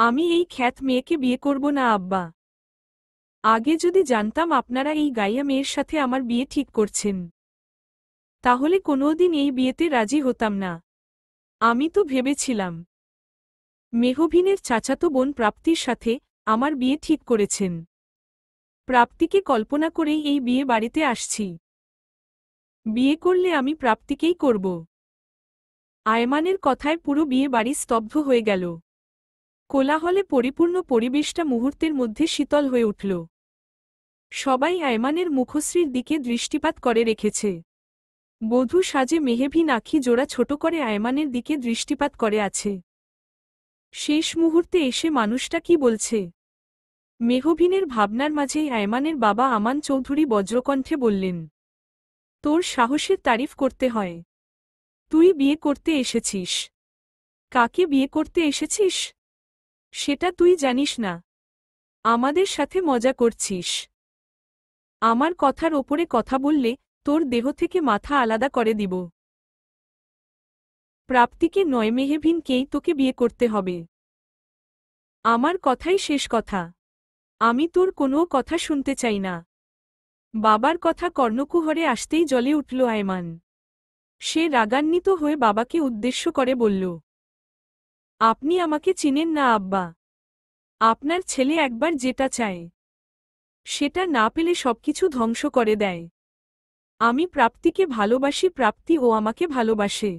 আমি এই খ্যাত মেয়েকে বিয়ে করব না আব্বা। আগে যদি জানতাম আপনারা এই গাইয়া মেয়ের সাথে আমার বিয়ে ঠিক করছেন, তাহলে কোনোদিন এই বিয়েতে রাজি হতাম না। আমি তো ভেবেছিলাম মেহবিনের চাচাতো বোন প্রাপ্তির সাথে আমার বিয়ে ঠিক করেছেন। প্রাপ্তিকে কল্পনা করেই এই বিয়ে বাড়িতে আসছি। বিয়ে করলে আমি প্রাপ্তিকেই করব। আয়মানের কথায় পুরো বিয়ে বাড়ি স্তব্ধ হয়ে গেল। কোলাহলে পরিপূর্ণ পরিবেশটা মুহূর্তের মধ্যে শীতল হয়ে উঠল। সবাই আয়মানের মুখশ্রীর দিকে দৃষ্টিপাত করে রেখেছে। বধূ সাজে মেহবিন আঁখি জোড়া ছোট করে আয়মানের দিকে দৃষ্টিপাত করে আছে। শেষ মুহূর্তে এসে মানুষটা কি বলছে? মেহবিনের ভাবনার মাঝেই আয়মানের বাবা আমান চৌধুরী বজ্রকণ্ঠে বললেন, তোর সাহসের তারিফ করতে হয়। তুই বিয়ে করতে এসেছিস। কাকে বিয়ে করতে এসেছিস সেটা তুই জানিস না। আমাদের সাথে মজা করছিস। আমার কথার ওপরে কথা বললে তোর দেহ থেকে মাথা আলাদা করে দিব। প্রাপ্তিকে নয়, মেহবিনকেই তোকে বিয়ে করতে হবে। আমার কথাই শেষ কথা। আমি তোর কোনো কথা শুনতে চাই না। বাবার কথা কর্ণকুহরে আসতেই জ্বলে উঠল আয়মান। সে রাগান্বিত হয়ে বাবাকে উদ্দেশ্য করে বলল, আপনি আমাকে চিনেন না আব্বা। আপনার ছেলে একবার যেটা চায় সেটা না পেলে সবকিছু ধ্বংস করে দেয়। আমি প্রাপ্তিকে ভালোবাসি, প্রাপ্তি ও আমাকে ভালোবাসে।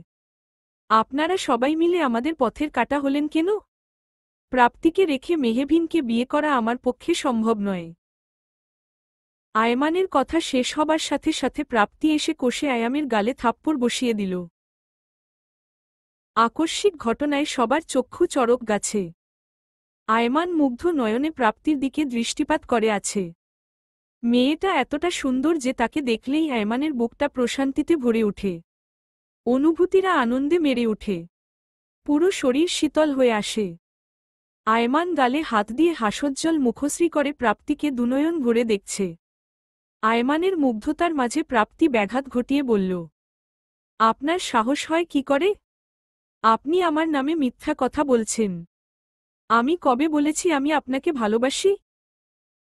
আপনারা সবাই মিলে আমাদের পথের কাটা হলেন কেন? প্রাপ্তিকে রেখে মেহবিনকে বিয়ে করা আমার পক্ষে সম্ভব নয়। আয়মানের কথা শেষ হবার সাথে সাথে প্রাপ্তি এসে কষে আয়ামের গালে থাপ্পড় বসিয়ে দিল। আকস্মিক ঘটনায় সবার চক্ষু চড়ক গাছে। আয়মান মুগ্ধ নয়নে প্রাপ্তির দিকে দৃষ্টিপাত করে আছে। মেয়েটা এতটা সুন্দর যে তাকে দেখলেই আয়মানের বুকটা প্রশান্তিতে ভরে ওঠে। অনুভূতিরা আনন্দে মেরে ওঠে। পুরো শরীর শীতল হয়ে আসে। আয়মান গালে হাত দিয়ে হাসজ্জ্বল মুখশ্রী করে প্রাপ্তিকে দুনয়ন ভরে দেখছে। আয়মানের মুগ্ধতার মাঝে প্রাপ্তি ব্যাঘাত ঘটিয়ে বলল, আপনার সাহস হয় কি করে? আপনি আমার নামে মিথ্যা কথা বলছেন। আমি কবে বলেছি আমি আপনাকে ভালোবাসি?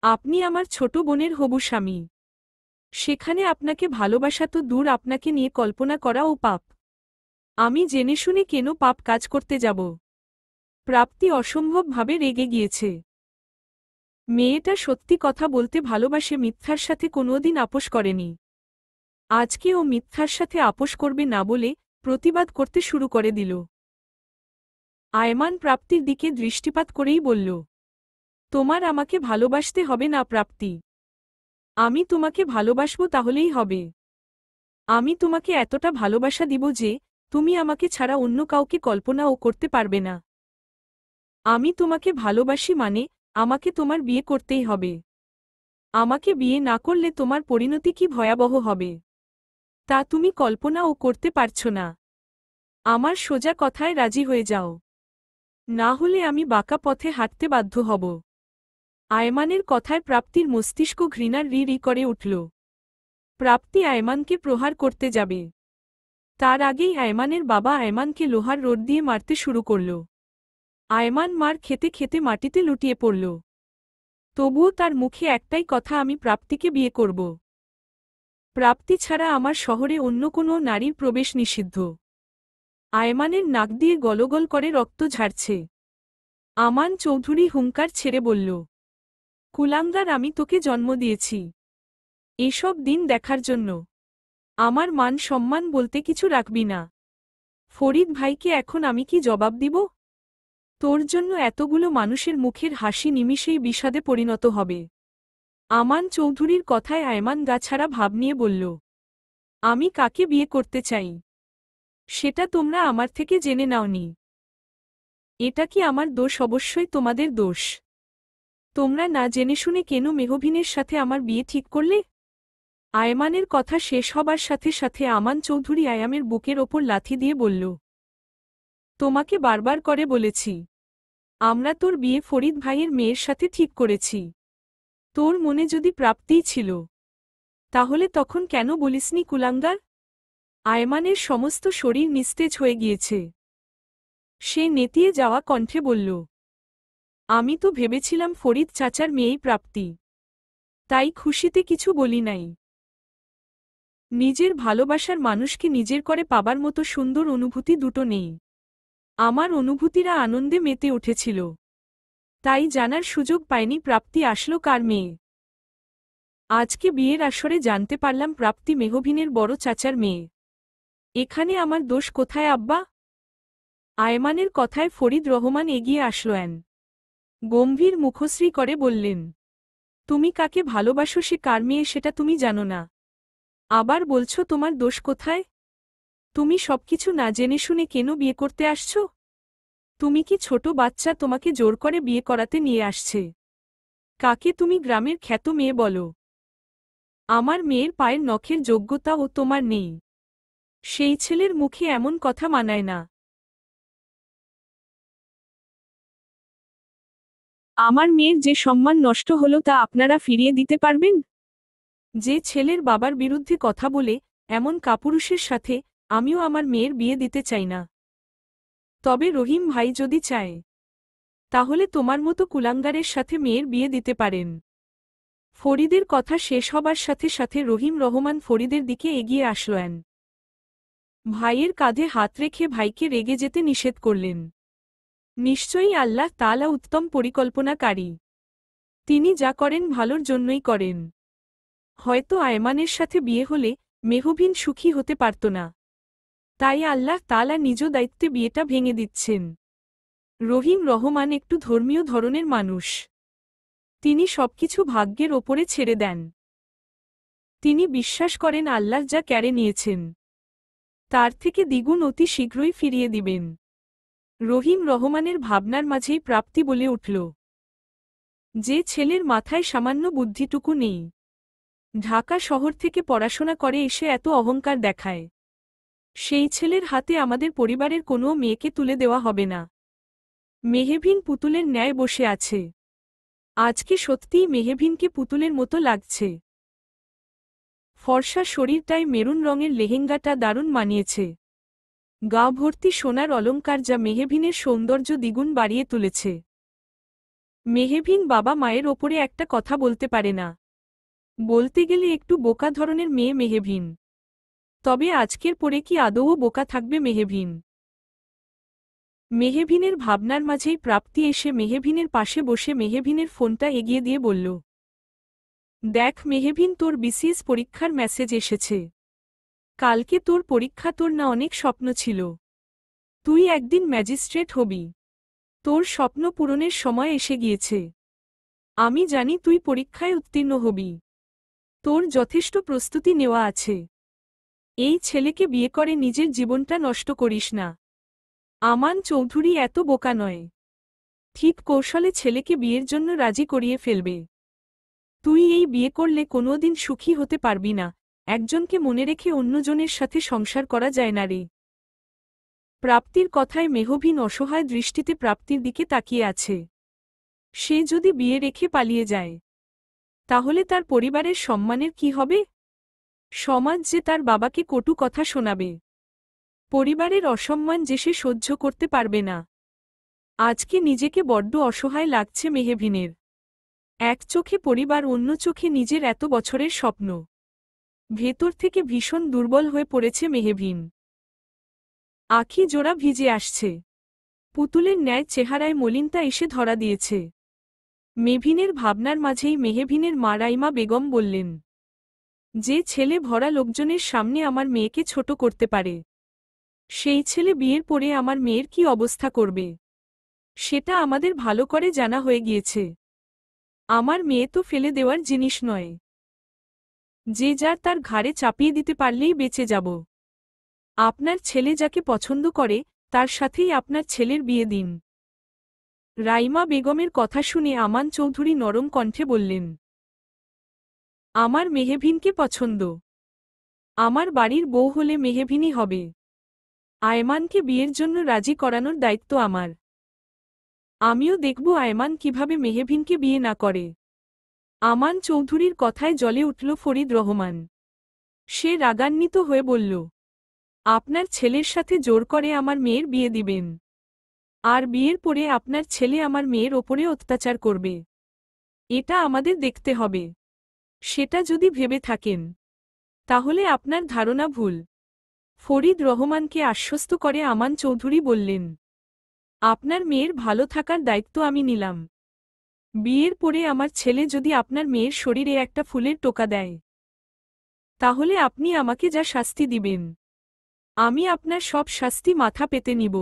আপনি আমার ছোট বোনের হবু স্বামী। সেখানে আপনাকে ভালোবাসা তো দূর, আপনাকে নিয়ে কল্পনা করাও পাপ। আমি জেনে শুনে কেন পাপ কাজ করতে যাব? প্রাপ্তি অসম্ভবভাবে রেগে গিয়েছে। মেয়েটা সত্যি কথা বলতে ভালোবাসে, মিথ্যার সাথে কোনোদিন আপোষ করেনি। আজকে ও মিথ্যার সাথে আপোষ করবে না বলে প্রতিবাদ করতে শুরু করে দিল। আয়মান প্রাপ্তির দিকে দৃষ্টিপাত করেই বলল, তোমার আমাকে ভালোবাসতে হবে না প্রাপ্তি। আমি তোমাকে ভালোবাসব তাহলেই হবে। আমি তোমাকে এতটা ভালোবাসা দিব যে তুমি আমাকে ছাড়া অন্য কাউকে কল্পনাও করতে পারবে না। আমি তোমাকে ভালোবাসি মানে আমাকে তোমার বিয়ে করতেই হবে। আমাকে বিয়ে না করলে তোমার পরিণতি কি ভয়াবহ হবে তা তুমি কল্পনাও করতে পারছো না। আমার সোজা কথায় রাজি হয়ে যাও, না হলে আমি বাঁকা পথে হাঁটতে বাধ্য হব। আয়মানের কথায় প্রাপ্তির মস্তিষ্ক ঘৃণার রি করে উঠল। প্রাপ্তি আয়মানকে প্রহার করতে যাবে, তার আগেই আয়মানের বাবা আয়মানকে লোহার রড দিয়ে মারতে শুরু করল। আয়মান মার খেতে খেতে মাটিতে লুটিয়ে পড়ল। তবুও তার মুখে একটাই কথা, আমি প্রাপ্তিকে বিয়ে করব। প্রাপ্তি ছাড়া আমার শহরে অন্য কোনো নারীর প্রবেশ নিষিদ্ধ। আয়মানের নাক দিয়ে গলগল করে রক্ত ঝাড়ছে। আমান চৌধুরী হুঙ্কার ছেড়ে বলল, কুলাঙ্গার, আমি তোকে জন্ম দিয়েছি এসব দিন দেখার জন্য। আমার মান সম্মান বলতে কিছু রাখবি না। ফরিদ ভাইকে এখন আমি কি জবাব দিব? তোর জন্য এতগুলো মানুষের মুখের হাসি নিমিষেই বিষাদে পরিণত হবে। আমান চৌধুরীর কথায় আয়মান গাছাড়া ভাব নিয়ে বলল, আমি কাকে বিয়ে করতে চাই সেটা তোমরা আমার থেকে জেনে নাওনি। এটা কি আমার দোষ? অবশ্যই তোমাদের দোষ। তোমরা না জেনে শুনে কেন মেহবিনের সাথে আমার বিয়ে ঠিক করলে? আয়মানের কথা শেষ হবার সাথে সাথে আমান চৌধুরী আয়ামের বুকের ওপর লাথি দিয়ে বলল, তোমাকে বারবার করে বলেছি আমরা তোর বিয়ে ফরিদ ভাইয়ের মেয়ের সাথে ঠিক করেছি। তোর মনে যদি প্রাপ্তিই ছিল তাহলে তখন কেন বলিসনি কুলাঙ্গার? আয়মানের সমস্ত শরীর নিস্তেজ হয়ে গিয়েছে। সে নেতিয়ে যাওয়া কণ্ঠে বলল, আমি তো ভেবেছিলাম ফরিদ চাচার মেয়েই প্রাপ্তি, তাই খুশিতে কিছু বলি নাই। নিজের ভালোবাসার মানুষকে নিজের করে পাবার মতো সুন্দর অনুভূতি দুটো নেই। আমার অনুভূতিরা আনন্দে মেতে উঠেছিল, তাই জানার সুযোগ পায়নি প্রাপ্তি আসলো কার মেয়ে। আজকে বিয়ের আসরে জানতে পারলাম প্রাপ্তি মেহবিনের বড় চাচার মেয়ে। এখানে আমার দোষ কোথায় আব্বা? আয়মানের কথায় ফরিদ রহমান এগিয়ে আসলেন। গম্ভীর মুখশ্রী করে বললেন, তুমি কাকে ভালোবাসো সে কার মেয়ে সেটা তুমি জানো না, আবার বলছো তোমার দোষ কোথায়? তুমি সবকিছু না জেনে শুনে কেন বিয়ে করতে আসছো? তুমি কি ছোট বাচ্চা তোমাকে জোর করে বিয়ে করাতে নিয়ে আসছে? কাকে তুমি গ্রামের খ্যাত মেয়ে বলো? আমার মেয়ের পায়ের নখের যোগ্যতা ও তোমার নেই। সেই ছেলের মুখে এমন কথা মানায় না। আমার মেয়ের যে সম্মান নষ্ট হলো তা আপনারা ফিরিয়ে দিতে পারবেন? যে ছেলের বাবার বিরুদ্ধে কথা বলে এমন কাপুরুষের সাথে আমিও আমার মেয়ের বিয়ে দিতে চাই না। তবে রহিম ভাই যদি চায়, তাহলে তোমার মতো কুলাঙ্গারের সাথে মেয়ের বিয়ে দিতে পারেন। ফরিদের কথা শেষ হবার সাথে সাথে রহিম রহমান ফরিদের দিকে এগিয়ে আসলেন। ভাইয়ের কাঁধে হাত রেখে ভাইকে রেগে যেতে নিষেধ করলেন। নিশ্চয়ই আল্লাহ তাআলা উত্তম পরিকল্পনাকারী। তিনি যা করেন ভালোর জন্যই করেন। হয়তো আয়মানের সাথে বিয়ে হলে মেহবিন সুখী হতে পারত না, তাই আল্লাহ তাআলা নিজ দায়িত্বে বিয়েটা ভেঙে দিচ্ছেন। রহিম রহমান একটু ধর্মীয় ধরনের মানুষ। তিনি সবকিছু ভাগ্যের ওপরে ছেড়ে দেন। তিনি বিশ্বাস করেন আল্লাহ যা কেড়ে নিয়েছেন তার থেকে দ্বিগুণ অতি শীঘ্রই ফিরিয়ে দিবেন। রহিম রহমানের ভাবনার মাঝেই প্রাপ্তি বলে উঠল, যে ছেলের মাথায় সামান্য বুদ্ধিটুকু নেই, ঢাকা শহর থেকে পড়াশোনা করে এসে এত অহংকার দেখায়, সেই ছেলের হাতে আমাদের পরিবারের কোনো মেয়েকে তুলে দেওয়া হবে না। মেহবিন পুতুলের ন্যায় বসে আছে। আজকে সত্যিই মেহবিনকে পুতুলের মতো লাগছে। ফর্সা শরীরটায় মেরুন রঙের লেহেঙ্গাটা দারুণ মানিয়েছে। গা ভর্তি সোনার অলংকার যা মেহবিনের সৌন্দর্য দ্বিগুণ বাড়িয়ে তুলেছে। মেহবিন বাবা মায়ের ওপরে একটা কথা বলতে পারে না। বলতে গেলে একটু বোকা ধরনের মেয়ে মেহবিন। তবে আজকের পরে কি আদৌ বোকা থাকবে মেহবিন? মেহবিনের ভাবনার মাঝেই প্রাপ্তি এসে মেহবিনের পাশে বসে মেহবিনের ফোনটা এগিয়ে দিয়ে বলল, দেখ মেহবিন, তোর বিসিএস পরীক্ষার মেসেজ এসেছে। কালকে তোর পরীক্ষা, তোর না অনেক স্বপ্ন ছিল তুই একদিন ম্যাজিস্ট্রেট হবি। তোর স্বপ্ন পূরণের সময় এসে গিয়েছে। আমি জানি তুই পরীক্ষায় উত্তীর্ণ হবি। তোর যথেষ্ট প্রস্তুতি নেওয়া আছে। এই ছেলেকে বিয়ে করে নিজের জীবনটা নষ্ট করিস না। আমান চৌধুরী এত বোকা নয়। ঠিক কৌশলে ছেলেকে বিয়ের জন্য রাজি করিয়ে ফেলবে। তুই এই বিয়ে করলে কোনোদিন সুখী হতে পারবি না। একজনকে মনে রেখে অন্যজনের সাথে সংসার করা যায় না রে। প্রাপ্তির কথায় মেহবিন অসহায় দৃষ্টিতে প্রাপ্তির দিকে তাকিয়ে আছে। সে যদি বিয়ে রেখে পালিয়ে যায়, তাহলে তার পরিবারের সম্মানের কি হবে? সমাজ যে তার বাবাকে কটু কথা শোনাবে। পরিবারের অসম্মান যে সে সহ্য করতে পারবে না। আজকে নিজেকে বড্ড অসহায় লাগছে মেহবিনের। এক চোখে পরিবার, অন্য চোখে নিজের এত বছরের স্বপ্ন। ভেতর থেকে ভীষণ দুর্বল হয়ে পড়েছে মেহবিন। আখি জোড়া ভিজে আসছে। পুতুলের ন্যায় চেহারায় মলিনতা এসে ধরা দিয়েছে। মেহবিনের ভাবনার মাঝেই মেহবিনের মা রাইমা বেগম বললেন, যে ছেলে ভরা লোকজনের সামনে আমার মেয়েকে ছোট করতে পারে, সেই ছেলে বিয়ের পরে আমার মেয়ের কি অবস্থা করবে সেটা আমাদের ভালো করে জানা হয়ে গিয়েছে। আমার মেয়ে তো ফেলে দেওয়ার জিনিস নয়, যে যার তার ঘাড়ে চাপিয়ে দিতে পারলেই বেঁচে যাব। আপনার ছেলে যাকে পছন্দ করে তার সাথেই আপনার ছেলের বিয়ে দিন। রাইমা বেগমের কথা শুনে আমান চৌধুরী নরম কণ্ঠে বললেন, আমার মেহবিনকে পছন্দ। আমার বাড়ির বউ হলে মেহবিনই হবে। আয়মানকে বিয়ের জন্য রাজি করানোর দায়িত্ব আমার। আমিও দেখব আয়মান কিভাবে মেহবিনকে বিয়ে না করে। আমান চৌধুরীর কথায় জ্বলে উঠল ফরিদ রহমান। সে রাগান্বিত হয়ে বলল, আপনার ছেলের সাথে জোর করে আমার মেয়ের বিয়ে দিবেন? আর বিয়ের পরে আপনার ছেলে আমার মেয়ের ওপরে অত্যাচার করবে। এটা আমাদের দেখতে হবে। সেটা যদি ভেবে থাকেন তাহলে আপনার ধারণা ভুল। ফরিদ রহমানকে আশ্বস্ত করে আমান চৌধুরী বললেন, আপনার মেয়ের ভালো থাকার দায়িত্ব আমি নিলাম। বিয়ের পরে আমার ছেলে যদি আপনার মেয়ের শরীরে একটা ফুলের টোকা দেয় তাহলে আপনি আমাকে যা শাস্তি দিবেন আমি আপনার সব শাস্তি মাথা পেতে নিব।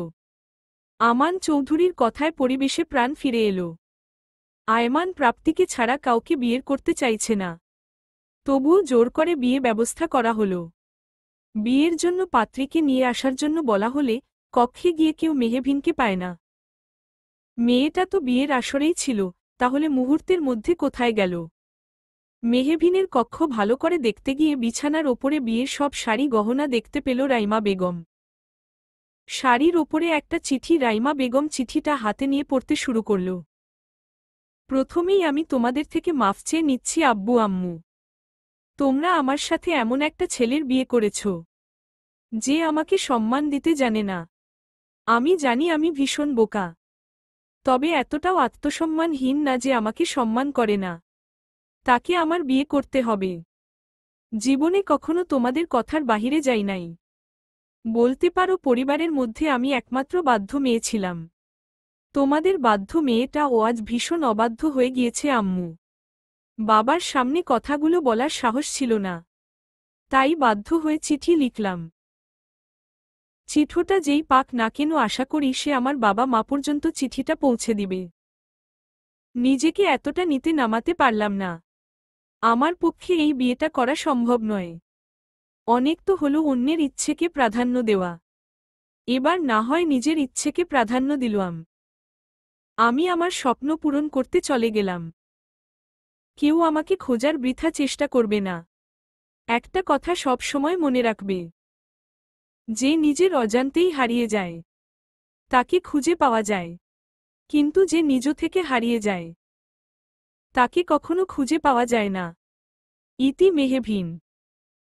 আমান চৌধুরীর কথায় পরিবেশে প্রাণ ফিরে এলো। আয়মান প্রাপ্তিকে ছাড়া কাউকে বিয়ের করতে চাইছে না। তবুও জোর করে বিয়ে ব্যবস্থা করা হলো। বিয়ের জন্য পাত্রীকে নিয়ে আসার জন্য বলা হলে কক্ষে গিয়ে কেউ মেহভিনকে পায় না। মেয়েটা তো বিয়ের আসরেই ছিল, তাহলে মুহূর্তের মধ্যে কোথায় গেল? মেহভিনের কক্ষ ভালো করে দেখতে গিয়ে বিছানার ওপরে বিয়ের সব শাড়ি গহনা দেখতে পেল রাইমা বেগম। শাড়ির ওপরে একটা চিঠি। রাইমা বেগম চিঠিটা হাতে নিয়ে পড়তে শুরু করল। প্রথমেই আমি তোমাদের থেকে মাফ চেয়ে নিচ্ছি আব্বু আম্মু। তোমরা আমার সাথে এমন একটা ছেলের বিয়ে করেছ যে আমাকে সম্মান দিতে জানে না। আমি জানি আমি ভীষণ বোকা, তবে এতটাও আত্মসম্মানহীন না যে আমাকে সম্মান করে না। তাকে আমার বিয়ে করতে হবে। জীবনে কখনো তোমাদের কথার বাহিরে যাই নাই। বলতে পারো পরিবারের মধ্যে আমি একমাত্র বাধ্য মেয়ে ছিলাম। তোমাদের বাধ্য মেয়েটাও আজ ভীষণ অবাধ্য হয়ে গিয়েছে আম্মু। বাবার সামনে কথাগুলো বলার সাহস ছিল না, তাই বাধ্য হয়ে চিঠি লিখলাম। চিঠিটা যেই পাক না কেন আশা করি সে আমার বাবা মা পর্যন্ত চিঠিটা পৌঁছে দিবে। নিজেকে এতটা নিতে নামাতে পারলাম না। আমার পক্ষে এই বিয়েটা করা সম্ভব নয়। অনেক তো হলো অন্যের ইচ্ছেকে প্রাধান্য দেওয়া, এবার না হয় নিজের ইচ্ছেকে প্রাধান্য দিলাম। আমি আমার স্বপ্ন পূরণ করতে চলে গেলাম। কেউ আমাকে খোঁজার বৃথা চেষ্টা করবে না। একটা কথা সব সময় মনে রাখবে, যে নিজের অজান্তেই হারিয়ে যায় তাকে খুঁজে পাওয়া যায়, কিন্তু যে নিজ থেকে হারিয়ে যায় তাকে কখনো খুঁজে পাওয়া যায় না। ইতি মেহভিন।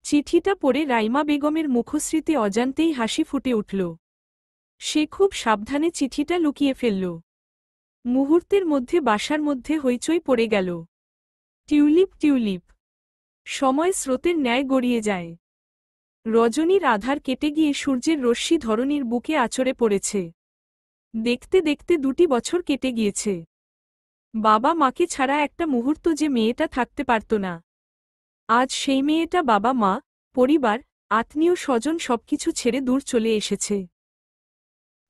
চিঠিটা পড়ে রাইমা বেগমের মুখশ্রীতে অজান্তেই হাসি ফুটে উঠল। সে খুব সাবধানে চিঠিটা লুকিয়ে ফেলল। মুহূর্তের মধ্যে বাসার মধ্যে হইচই পড়ে গেল। Tulip tulip. সময় স্রোতের ন্যায় গড়িয়ে যায়। রজনীর আধার কেটে গিয়ে সূর্যের রশ্মি ধরণীর বুকে আছড়ে পড়েছে। দেখতে দেখতে 2টি বছর কেটে গিয়েছে। বাবা মাকে ছাড়া একটা মুহূর্ত যে মেয়েটা থাকতে পারত না, আজ সেই মেয়েটা বাবা মা, পরিবার, আত্মীয় স্বজন সবকিছু ছেড়ে দূর চলে এসেছে।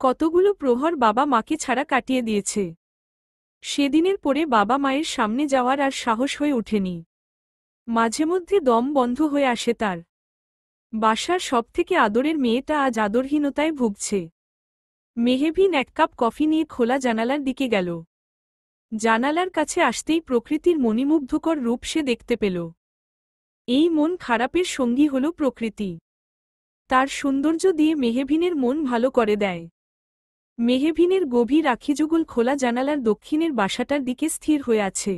কতগুলো প্রহর বাবা মাকে ছাড়া কাটিয়ে দিয়েছে। সেদিনের পরে বাবা মায়ের সামনে যাওয়ার আর সাহস হয়ে ওঠেনি। মাঝে মধ্যে দম বন্ধ হয়ে আসে তার। বাসার সবথেকে আদরের মেয়েটা আজ আদরহীনতায় ভুগছে। মেহভিন 1 কাপ কফি নিয়ে খোলা জানালার দিকে গেল। জানালার কাছে আসতেই প্রকৃতির মণিমুগ্ধকর রূপ সে দেখতে পেল। এই মন খারাপের সঙ্গী হল প্রকৃতি। তার সৌন্দর্য দিয়ে মেহভিনের মন ভালো করে দেয়। মেহভিনের গভীর আখিযুগল খোলা জানালার দক্ষিণের বাসাটার দিকে স্থির হয়ে আছে।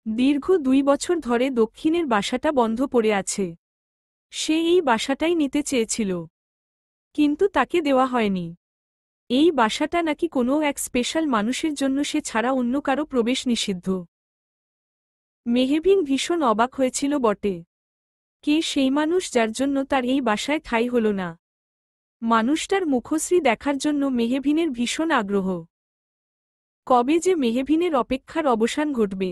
দীর্ঘ 2 বছর ধরে দক্ষিণের বাসাটা বন্ধ পড়ে আছে। সে এই বাসাটাই নিতে চেয়েছিল, কিন্তু তাকে দেওয়া হয়নি। এই বাসাটা নাকি কোনো এক স্পেশাল মানুষের জন্য, সে ছাড়া অন্য কারো প্রবেশ নিষিদ্ধ। মেহভিন ভীষণ অবাক হয়েছিল বটে। কে সেই মানুষ যার জন্য তার এই বাসায় ঠাঁই হল না? মানুষটার মুখশ্রী দেখার জন্য মেহভিনের ভীষণ আগ্রহ। কবে যে মেহভিনের অপেক্ষার অবসান ঘটবে?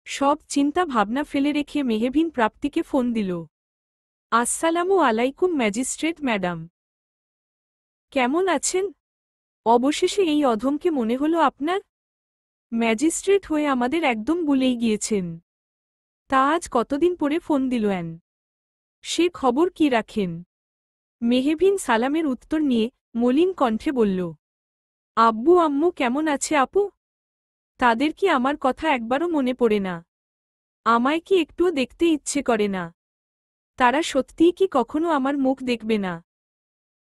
সব চিন্তা ভাবনা ফেলে রেখে মেহভিন প্রাপ্তিকে ফোন দিল। আসসালামু আলাইকুম ম্যাজিস্ট্রেট ম্যাডাম। কেমন আছেন? অবশেষে এই অধমকে মনে হলো আপনার? ম্যাজিস্ট্রেট হয়ে আমাদের একদম ভুলেই গিয়েছেন। তা আজ কতদিন পরে ফোন দিলেন? সে খবর কি রাখেন? মেহভিন সালামের উত্তর নিয়ে মলিন কণ্ঠে বলল, আব্বু আম্মু কেমন আছে আপু? তাদের কি আমার কথা একবারও মনে পড়ে না? আমায় কি একটুও দেখতে ইচ্ছে করে না? তারা সত্যিই কি কখনো আমার মুখ দেখবে না?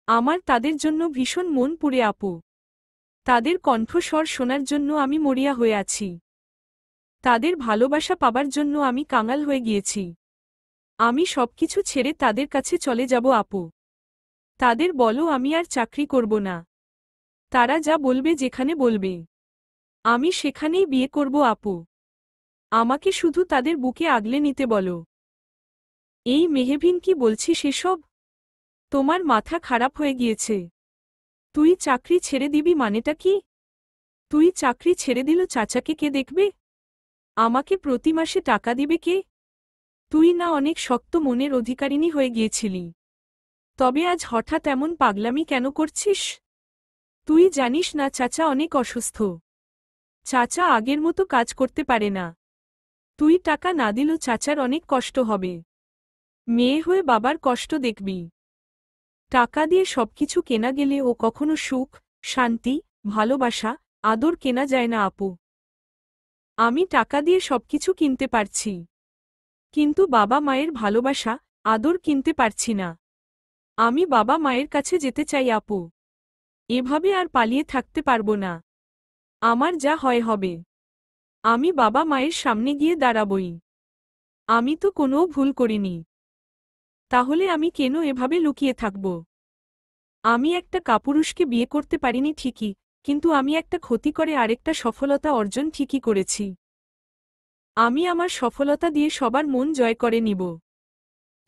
আমার তাদের জন্য ভীষণ মন পুড়ে আপু। তাদের কণ্ঠস্বর শোনার জন্য আমি মরিয়া হয়ে আছি। তাদের ভালোবাসা পাবার জন্য আমি কাঙাল হয়ে গিয়েছি। আমি সবকিছু ছেড়ে তাদের কাছে চলে যাব আপু। তাদের বলো আমি আর চাকরি করব না। তারা যা বলবে যেখানে বলবে আমি সেখানেই বিয়ে করব আপু। আমাকে শুধু তাদের বুকে আগলে নিতে বলো। এই মেহবিন কি বলছিস এসব? তোমার মাথা খারাপ হয়ে গিয়েছে। তুই চাকরি ছেড়ে দিবি মানেটা কি? তুই চাকরি ছেড়ে দিল চাচাকে কে দেখবে? আমাকে প্রতি মাসে টাকা দিবে কে? তুই না অনেক শক্ত মনের অধিকারিণী হয়ে গিয়েছিলি, তবে আজ হঠাৎ এমন পাগলামি কেন করছিস? তুই জানিস না চাচা অনেক অসুস্থ। চাচা আগের মতো কাজ করতে পারে না। তুই টাকা না দিলেও চাচার অনেক কষ্ট হবে। মেয়ে হয়ে বাবার কষ্ট দেখবি। টাকা দিয়ে সবকিছু কেনা গেলে ও কখনো সুখ, শান্তি, ভালোবাসা, আদর কেনা যায় না আপু। আমি টাকা দিয়ে সবকিছু কিনতে পারছি, কিন্তু বাবা মায়ের ভালোবাসা, আদর কিনতে পারছি না। আমি বাবা মায়ের কাছে যেতে চাই আপু। এভাবে আর পালিয়ে থাকতে পারবো না। আমার যা হয় হবে। আমি বাবা মায়ের সামনে গিয়ে দাঁড়াবই। আমি তো কোনো ভুল করিনি। তাহলে আমি কেন এভাবে লুকিয়ে থাকব? আমি একটা কাপুরুষকে বিয়ে করতে পারিনি ঠিকই, কিন্তু আমি একটা ক্ষতি করে আরেকটা সফলতা অর্জন ঠিকই করেছি। আমি আমার সফলতা দিয়ে সবার মন জয় করে নিব।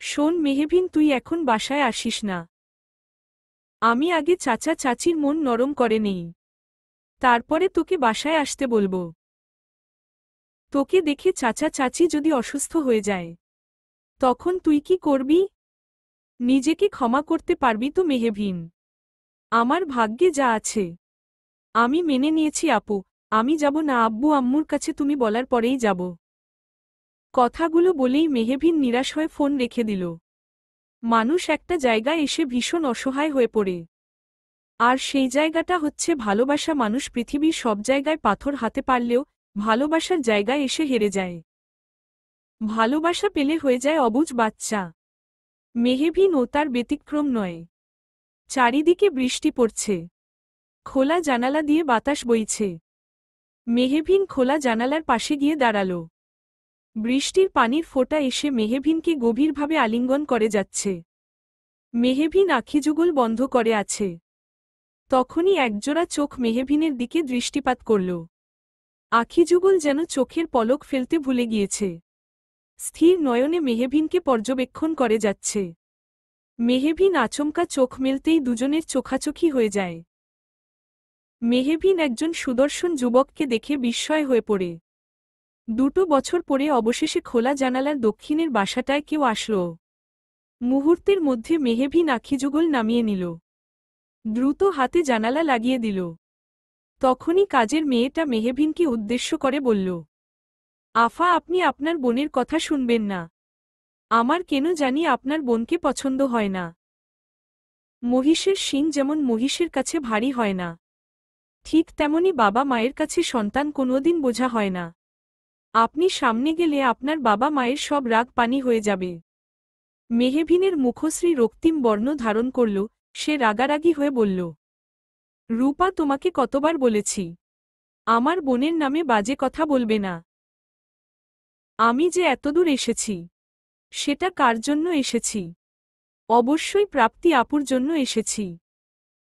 শোন মেহবিন, তুই এখন বাসায় আসিস না। আমি আগে চাচা চাচির মন নরম করে নেই, তারপরে তোকে বাসায় আসতে বলবো। তোকে দেখে চাচা চাচি যদি অসুস্থ হয়ে যায়, তখন তুই কি করবি? নিজেকে ক্ষমা করতে পারবি তো মেহবিন? আমার ভাগ্যে যা আছে আমি মেনে নিয়েছি আপু। আমি যাব না আব্বু আম্মুর কাছে, তুমি বলার পরেই যাব। কথাগুলো বলেই মেহবিন নিরাশ হয়ে ফোন রেখে দিল। মানুষ একটা জায়গায় এসে ভীষণ অসহায় হয়ে পড়ে, আর সেই জায়গাটা হচ্ছে ভালোবাসা। মানুষ পৃথিবীর সব জায়গায় পাথর হাতে পারলেও ভালোবাসার জায়গায় এসে হেরে যায়। ভালোবাসা পেলে হয়ে যায় অবুঝ বাচ্চা। মেহবিন ও তার ব্যতিক্রম নয়। চারিদিকে বৃষ্টি পড়ছে, খোলা জানালা দিয়ে বাতাস বইছে। মেহবিন খোলা জানালার পাশে গিয়ে দাঁড়াল। বৃষ্টির পানির ফোঁটা এসে মেহবিনকে গভীরভাবে আলিঙ্গন করে যাচ্ছে। মেহবিন আখিযুগল বন্ধ করে আছে। তখনই একজোড়া চোখ মেহবিনের দিকে দৃষ্টিপাত করল। আখিযুগল যেন চোখের পলক ফেলতে ভুলে গিয়েছে। স্থির নয়নে মেহবিনকে পর্যবেক্ষণ করে যাচ্ছে। মেহবিন আচমকা চোখ মেলতেই দুজনের চোখাচোখি হয়ে যায়। মেহবিন একজন সুদর্শন যুবককে দেখে বিস্ময় হয়ে পড়ে। 2 বছর পরে অবশেষে খোলা জানালার দক্ষিণের বাসাটায় কেউ আসল। মুহূর্তের মধ্যে মেহবিন আখিযুগল নামিয়ে নিল, দ্রুত হাতে জানালা লাগিয়ে দিল। তখনই কাজের মেয়েটা মেহবিনকে উদ্দেশ্য করে বলল, আফা, আপনি আপনার বোনের কথা শুনবেন না। আমার কেন জানি আপনার বোনকে পছন্দ হয় না। মহিষের শিং যেমন মহিষের কাছে ভারী হয় না, ঠিক তেমনি বাবা মায়ের কাছে সন্তান কোনোদিন বোঝা হয় না। আপনি সামনে গেলে আপনার বাবা মায়ের সব রাগ পানি হয়ে যাবে। মেহবিনের মুখশ্রী রক্তিম বর্ণ ধারণ করল। সে রাগারাগি হয়ে বলল, রূপা, তোমাকে কতবার বলেছি আমার বোনের নামে বাজে কথা বলবে না। আমি যে এতদূর এসেছি, সেটা কার জন্য এসেছি? অবশ্যই প্রাপ্তি আপুর জন্য এসেছি।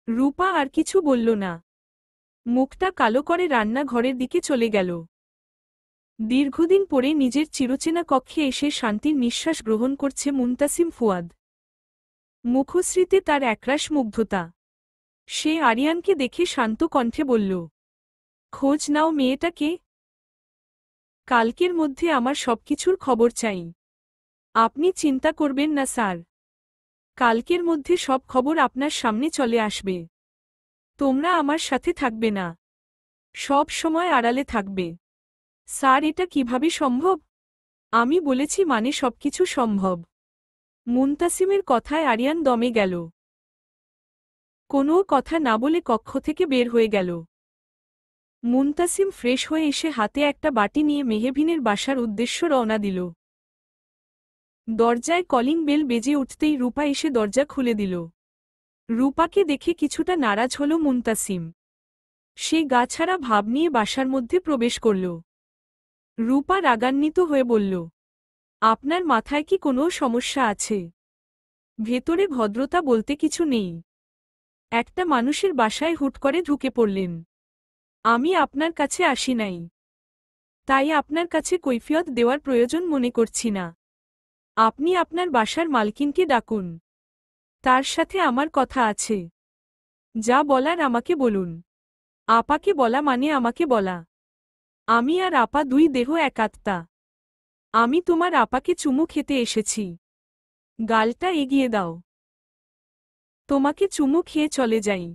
রূপা আর কিছু বলল না, মুখটা কালো করে রান্নাঘরের দিকে চলে গেল। দীর্ঘদিন পরে নিজের চিরচেনা কক্ষে এসে শান্তির নিঃশ্বাস গ্রহণ করছে মুনতাসিম ফুয়াদ। মুখশ্রীতে তার একরাশ মুগ্ধতা। সে আরিয়ানকে দেখে শান্ত কণ্ঠে বলল, খোঁজ নাও মেয়েটাকে। কালকের মধ্যে আমার সবকিছুর খবর চাই। আপনি চিন্তা করবেন না স্যার, কালকের মধ্যে সব খবর আপনার সামনে চলে আসবে। তোমরা আমার সাথে থাকবে না, সব সময় আড়ালে থাকবে। স্যার, এটা কিভাবে সম্ভব? আমি বলেছি মানে সবকিছু সম্ভব। মুনতাসিমের কথায় আরিয়ান দমে গেল। কোনো কথা না বলে কক্ষ থেকে বের হয়ে গেল। মুনতাসিম ফ্রেশ হয়ে এসে হাতে একটা বাটি নিয়ে মেহবিনের বাসার উদ্দেশ্য রওনা দিল। দরজায় কলিং বেল বেজে উঠতেই রূপা এসে দরজা খুলে দিল। রূপাকে দেখে কিছুটা নারাজ হল মুনতাসিম। সে গাছাড়া ভাব নিয়ে বাসার মধ্যে প্রবেশ করল। রূপা রাগান্বিত হয়ে বলল, আপনার মাথায় কি কোনো সমস্যা আছে? ভেতরে ভদ্রতা বলতে কিছু নেই। একটা মানুষের বাসায় হুট করে ঢুকে পড়লেন। আমি আপনার কাছে আসি নাই, তাই আপনার কাছে কৈফিয়ত দেওয়ার প্রয়োজন মনে করছি না। আপনি আপনার বাসার মালকিনকে ডাকুন, তার সাথে আমার কথা আছে। যা বলার আমাকে বলুন। আপাকে বলা মানে আমাকে বলা। আমি আর আপা দুই দেহ এক আত্মা। আমি তোমার আপাকে চুমু খেতে এসেছি। গালটা এগিয়ে দাও। তোমাকে চুমু খেয়ে চলে যাই।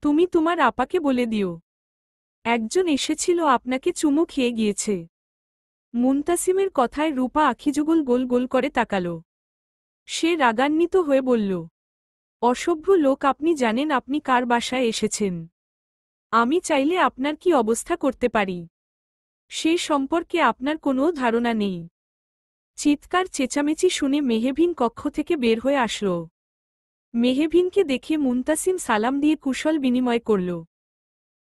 তুমি তোমার আপাকে বলে দিও, একজন এসেছিল আপনাকে চুমু খেয়ে গিয়েছে। মুনতাসিমের কথায় রূপা আখিযুগল গোল গোল করে তাকাল। সে রাগান্বিত হয়ে বলল, অসভ্য লোক, আপনি জানেন আপনি কার বাসায় এসেছেন? আমি চাইলে আপনার কি অবস্থা করতে পারি সে সম্পর্কে আপনার কোনো ধারণা নেই। চিৎকার চেঁচামেচি শুনে মেহেভিন কক্ষ থেকে বের হয়ে আসল। মেহেভিনকে দেখে মুনতাসিম সালাম দিয়ে কুশল বিনিময় করল।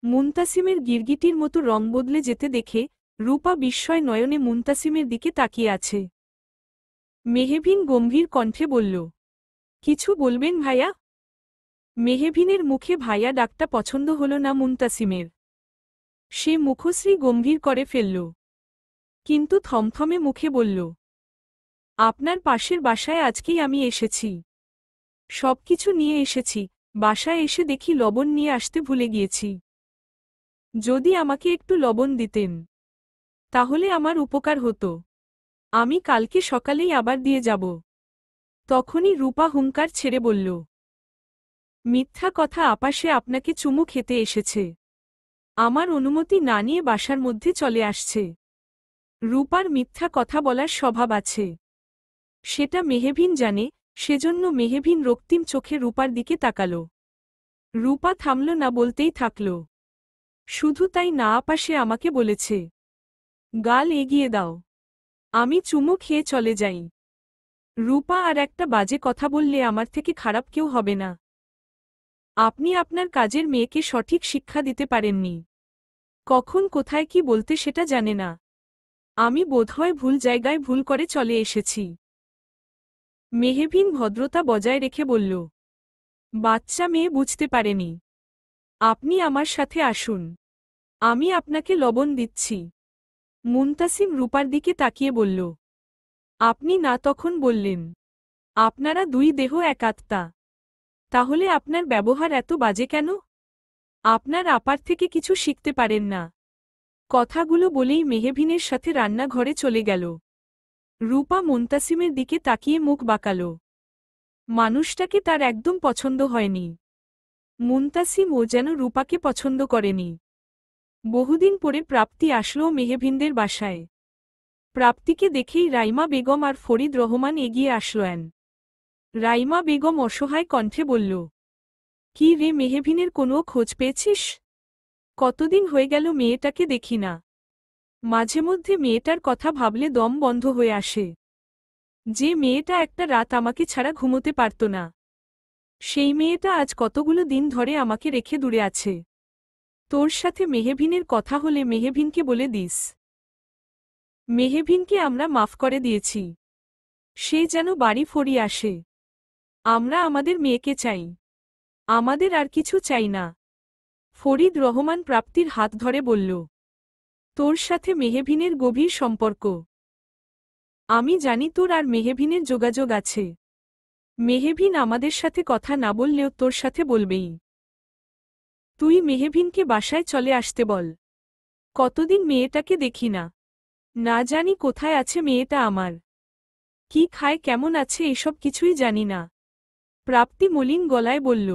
মুনতাসিমের গিরগিটির মতো রং বদলে যেতে দেখে রূপা বিস্ময় নয়নে মুনতাসিমের দিকে তাকিয়ে আছে। মেহেভিন গম্ভীর কণ্ঠে বলল, কিছু বলবেন ভাইয়া? মেহেভিনের মুখে ভাইয়া ডাকটা পছন্দ হল না মুনতাসিমের। সে মুখশ্রী গম্ভীর করে ফেলল, কিন্তু থমথমে মুখে বলল, আপনার পাশের বাসায় আজকেই আমি এসেছি। সবকিছু নিয়ে এসেছি। বাসায় এসে দেখি লবণ নিয়ে আসতে ভুলে গিয়েছি। যদি আমাকে একটু লবণ দিতেন তাহলে আমার উপকার হতো। আমি কালকে সকালেই আবার দিয়ে যাব। তখনই রূপা হুঙ্কার ছেড়ে বলল, মিথ্যা কথা আপা, সে আপনাকে চুমু খেতে এসেছে। আমার অনুমতি না নিয়ে বাসার মধ্যে চলে আসছে। রূপার মিথ্যা কথা বলার স্বভাব আছে, সেটা মেহেভিন জানে। সেজন্য মেহেভিন রক্তিম চোখে রূপার দিকে তাকাল। রূপা থামল না, বলতেই থাকল, শুধু তাই না আপা, সে আমাকে বলেছে। গাল এগিয়ে দাও, আমি চুমু খেয়ে চলে যাই। রূপা আর একটা বাজে কথা বললে আমার থেকে খারাপ কেউ হবে না। আপনি আপনার কাজের মেয়েকে সঠিক শিক্ষা দিতে পারেননি। কখন কোথায় কি বলতে সেটা জানে না। আমি বোধহয় ভুল জায়গায় ভুল করে চলে এসেছি। মেহেভিন ভদ্রতা বজায় রেখে বলল, বাচ্চা মেয়ে বুঝতে পারেনি। আপনি আমার সাথে আসুন, আমি আপনাকে লবণ দিচ্ছি। মুনতাসিম রূপার দিকে তাকিয়ে বলল, আপনি না তখন বললেন আপনারা দুই দেহ এক আত্মা, তাহলে আপনার ব্যবহার এত বাজে কেন? আপনার আপার থেকে কিছু শিখতে পারেন না। কথাগুলো বলেই মেহেভিনের সাথে রান্নাঘরে চলে গেল। রূপা মুনতাসিমের দিকে তাকিয়ে মুখ বাঁকাল। মানুষটাকে তার একদম পছন্দ হয়নি। মুনতাসিমও যেন রূপাকে পছন্দ করেনি। বহুদিন পরে প্রাপ্তি আসলো মেহেভিনদের বাসায়। প্রাপ্তিকে দেখেই রাইমা বেগম আর ফরিদ রহমান এগিয়ে আসলেন। রাইমা বেগম অসহায় কণ্ঠে বলল, কি রে মেহেভিনের কোনো খোঁজ পেয়েছিস? কতদিন হয়ে গেল মেয়েটাকে দেখি না। মাঝে মধ্যে মেয়েটার কথা ভাবলে দম বন্ধ হয়ে আসে। যে মেয়েটা একটা রাত আমাকে ছাড়া ঘুমোতে পারত না, সেই মেয়েটা আজ কতগুলো দিন ধরে আমাকে রেখে দূরে আছে। তোর সাথে মেহেভিনের কথা হলে মেহেভিনকে বলে দিস। মেহেভিনকে আমরা মাফ করে দিয়েছি। সে যেন বাড়ি ফিরে আসে। আমরা আমাদের মেয়েকে চাই, আমাদের আর কিছু চাই না। ফরিদ রহমান প্রাপ্তির হাত ধরে বলল, তোর সাথে মেহেভিনের গভীর সম্পর্ক। আমি জানি তোর আর মেহেভিনের যোগাযোগ আছে। মেহেভিন আমাদের সাথে কথা না বললেও তোর সাথে বলবেই। তুই মেহেভিনকে বাসায় চলে আসতে বল। কতদিন মেয়েটাকে দেখি না, না জানি কোথায় আছে মেয়েটা আমার। কি খায়, কেমন আছে, এসব কিছুই জানি না। প্রাপ্তি মলিন গলায় বলল,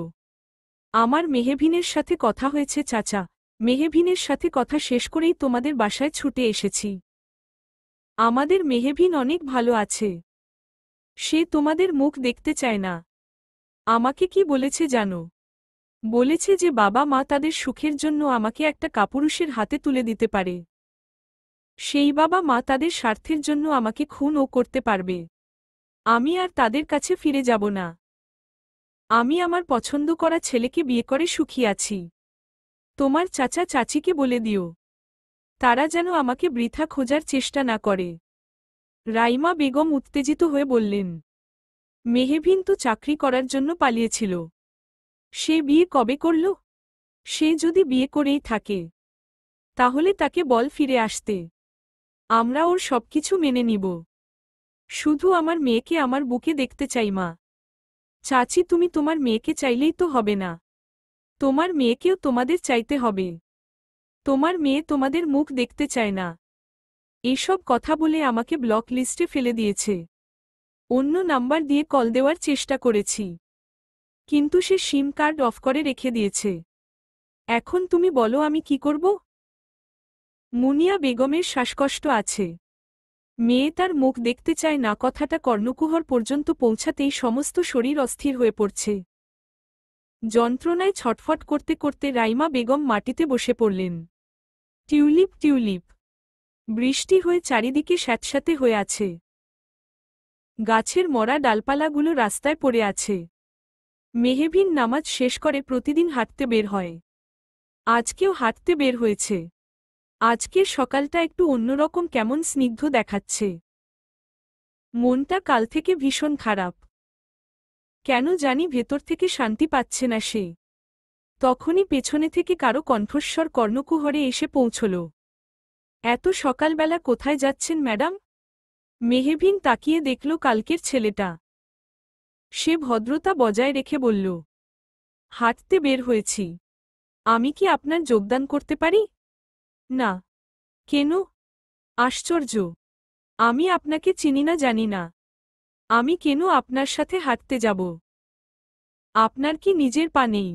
আমার মেহেভিনের সাথে কথা হয়েছে চাচা। মেহেভিনের সাথে কথা শেষ করেই তোমাদের বাসায় ছুটে এসেছি। আমাদের মেহেভিন অনেক ভালো আছে। সে তোমাদের মুখ দেখতে চায় না। আমাকে কি বলেছে জানো? বলেছে যে বাবা মা তাদের সুখের জন্য আমাকে একটা কাপুরুষের হাতে তুলে দিতে পারে। সেই বাবা মা তাদের স্বার্থের জন্য আমাকে খুনও করতে পারবে। আমি আর তাদের কাছে ফিরে যাব না। আমি আমার পছন্দ করা ছেলেকে বিয়ে করে সুখী আছি। তোমার চাচা চাচিকে বলে দিও, তারা যেন আমাকে বৃথা খোঁজার চেষ্টা না করে। রাইমা বেগম উত্তেজিত হয়ে বললেন, মেহেভিন তো চাকরি করার জন্য পালিয়েছিল। সে বিয়ে কবে করল? সে যদি বিয়ে করেই থাকে তাহলে তাকে বল ফিরে আসতে। আমরা ওর সবকিছু মেনে নিব। শুধু আমার মেয়েকে আমার বুকে দেখতে চাই মা। চাচি, তুমি তোমার মেয়েকে চাইলেই তো হবে না, তোমার মেয়েকেও তোমাদের চাইতে হবে। তোমার মেয়ে তোমাদের মুখ দেখতে চায় না। এসব কথা বলে আমাকে ব্লক লিস্টে ফেলে দিয়েছে। অন্য নাম্বার দিয়ে কল দেওয়ার চেষ্টা করেছি, কিন্তু সে সিম কার্ড অফ করে রেখে দিয়েছে। এখন তুমি বলো আমি কি করব? মুনিয়া বেগমের শ্বাসকষ্ট আছে। মেয়ে তার মুখ দেখতে চায় না, কথাটা কর্ণকুহর পর্যন্ত পৌঁছাতেই সমস্ত শরীর অস্থির হয়ে পড়ছে। যন্ত্রণায় ছটফট করতে করতে রাইমা বেগম মাটিতে বসে পড়লেন। টিউলিপ টিউলিপ বৃষ্টি হয়ে চারিদিকে স্যাঁতস্যাঁতে হয়ে আছে। গাছের মরা ডালপালাগুলো রাস্তায় পড়ে আছে। মেহবিন নামাজ শেষ করে প্রতিদিন হাঁটতে বের হয়। আজকেও হাঁটতে বের হয়েছে। আজকের সকালটা একটু অন্যরকম, কেমন স্নিগ্ধ দেখাচ্ছে। মনটা কাল থেকে ভীষণ খারাপ। কেন জানি ভেতর থেকে শান্তি পাচ্ছে না সে। তখনই পেছনে থেকে কারো কণ্ঠস্বর কর্ণকুহরে এসে পৌঁছল। এত সকালবেলা কোথায় যাচ্ছেন ম্যাডাম? মেহবিন তাকিয়ে দেখল কালকের ছেলেটা। সে ভদ্রতা বজায় রেখে বলল, হাঁটতে বের হয়েছি। আমি কি আপনার যোগদান করতে পারি? না। কেন? আশ্চর্য, আমি আপনাকে চিনি না, জানি না। আমি কেন আপনার সাথে হাঁটতে যাব? আপনার কি নিজের পা নেই?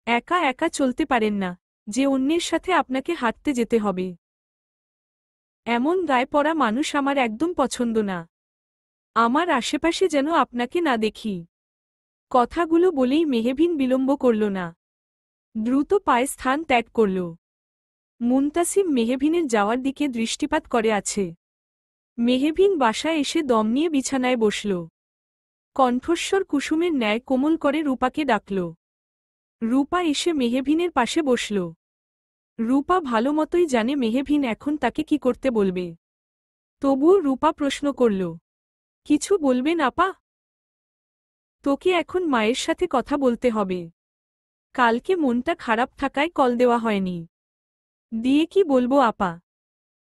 একা একা চলতে পারেন না যে অন্যের সাথে আপনাকে হাঁটতে যেতে হবে? এমন গায়ে পড়া মানুষ আমার একদম পছন্দ না। আমার আশেপাশে যেন আপনাকে না দেখি। কথাগুলো বলেই মেহবিন বিলম্ব করল না, দ্রুত পায়ে স্থান ত্যাগ করল। মুনতাসিম মেহবিনের যাওয়ার দিকে দৃষ্টিপাত করে আছে। মেহবিন বাসায় এসে দম নিয়ে বিছানায় বসল। কণ্ঠস্বর কুসুমের ন্যায় কোমল করে রূপাকে ডাকল। রূপা এসে মেহবিনের পাশে বসল। রূপা ভালোমতোই জানে মেহবিন এখন তাকে কি করতে বলবে। তবুও রূপা প্রশ্ন করল, কিছু বলবেন আপা? তোকে এখন মায়ের সাথে কথা বলতে হবে। কালকে মনটা খারাপ থাকায় কল দেওয়া হয়নি। দিয়ে কি বলবো আপা?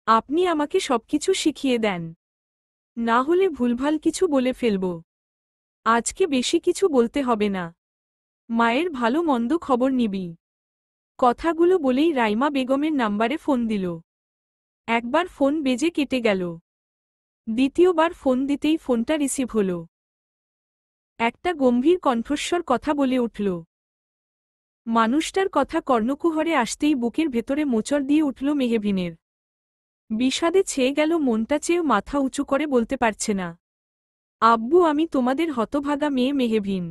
আপনি আমাকে সবকিছু শিখিয়ে দেন, না হলে ভুলভাল কিছু বলে ফেলব। আজকে বেশি কিছু বলতে হবে না, মায়ের ভালো মন্দ খবর নিবি। কথাগুলো বলেই রাইমা বেগমের নাম্বারে ফোন দিল। একবার ফোন বেজে কেটে গেল। দ্বিতীয়বার ফোন দিতেই ফোনটা রিসিভ হল। একটা গম্ভীর কণ্ঠস্বর কথা বলে উঠল। মানুষটার কথা কর্ণকুহরে আসতেই বুকের ভেতরে মোচড় দিয়ে উঠল মেহবিনের। বিষাদে ছেয়ে গেল মনটা, চেয়েও মাথা উঁচু করে বলতে পারছে না, আব্বু আমি তোমাদের হতভাগা মেয়ে মেহবিন।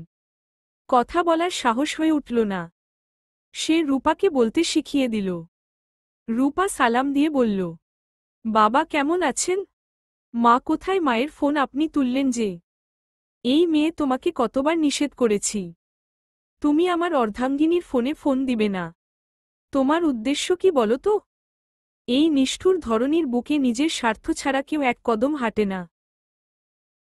কথা বলার সাহস হয়ে উঠল না। সে রূপাকে বলতে শিখিয়ে দিল। রূপা সালাম দিয়ে বলল, বাবা কেমন আছেন? মা কোথায়? মায়ের ফোন আপনি তুললেন যে? এই মেয়ে তোমাকে কতবার নিষেধ করেছি তুমি আমার অর্ধাঙ্গিনীর ফোনে ফোন দিবে না। তোমার উদ্দেশ্য কি বলো তো? এই নিষ্ঠুর ধরনীর বুকে নিজের স্বার্থ ছাড়া কেউ এক কদম হাঁটে না।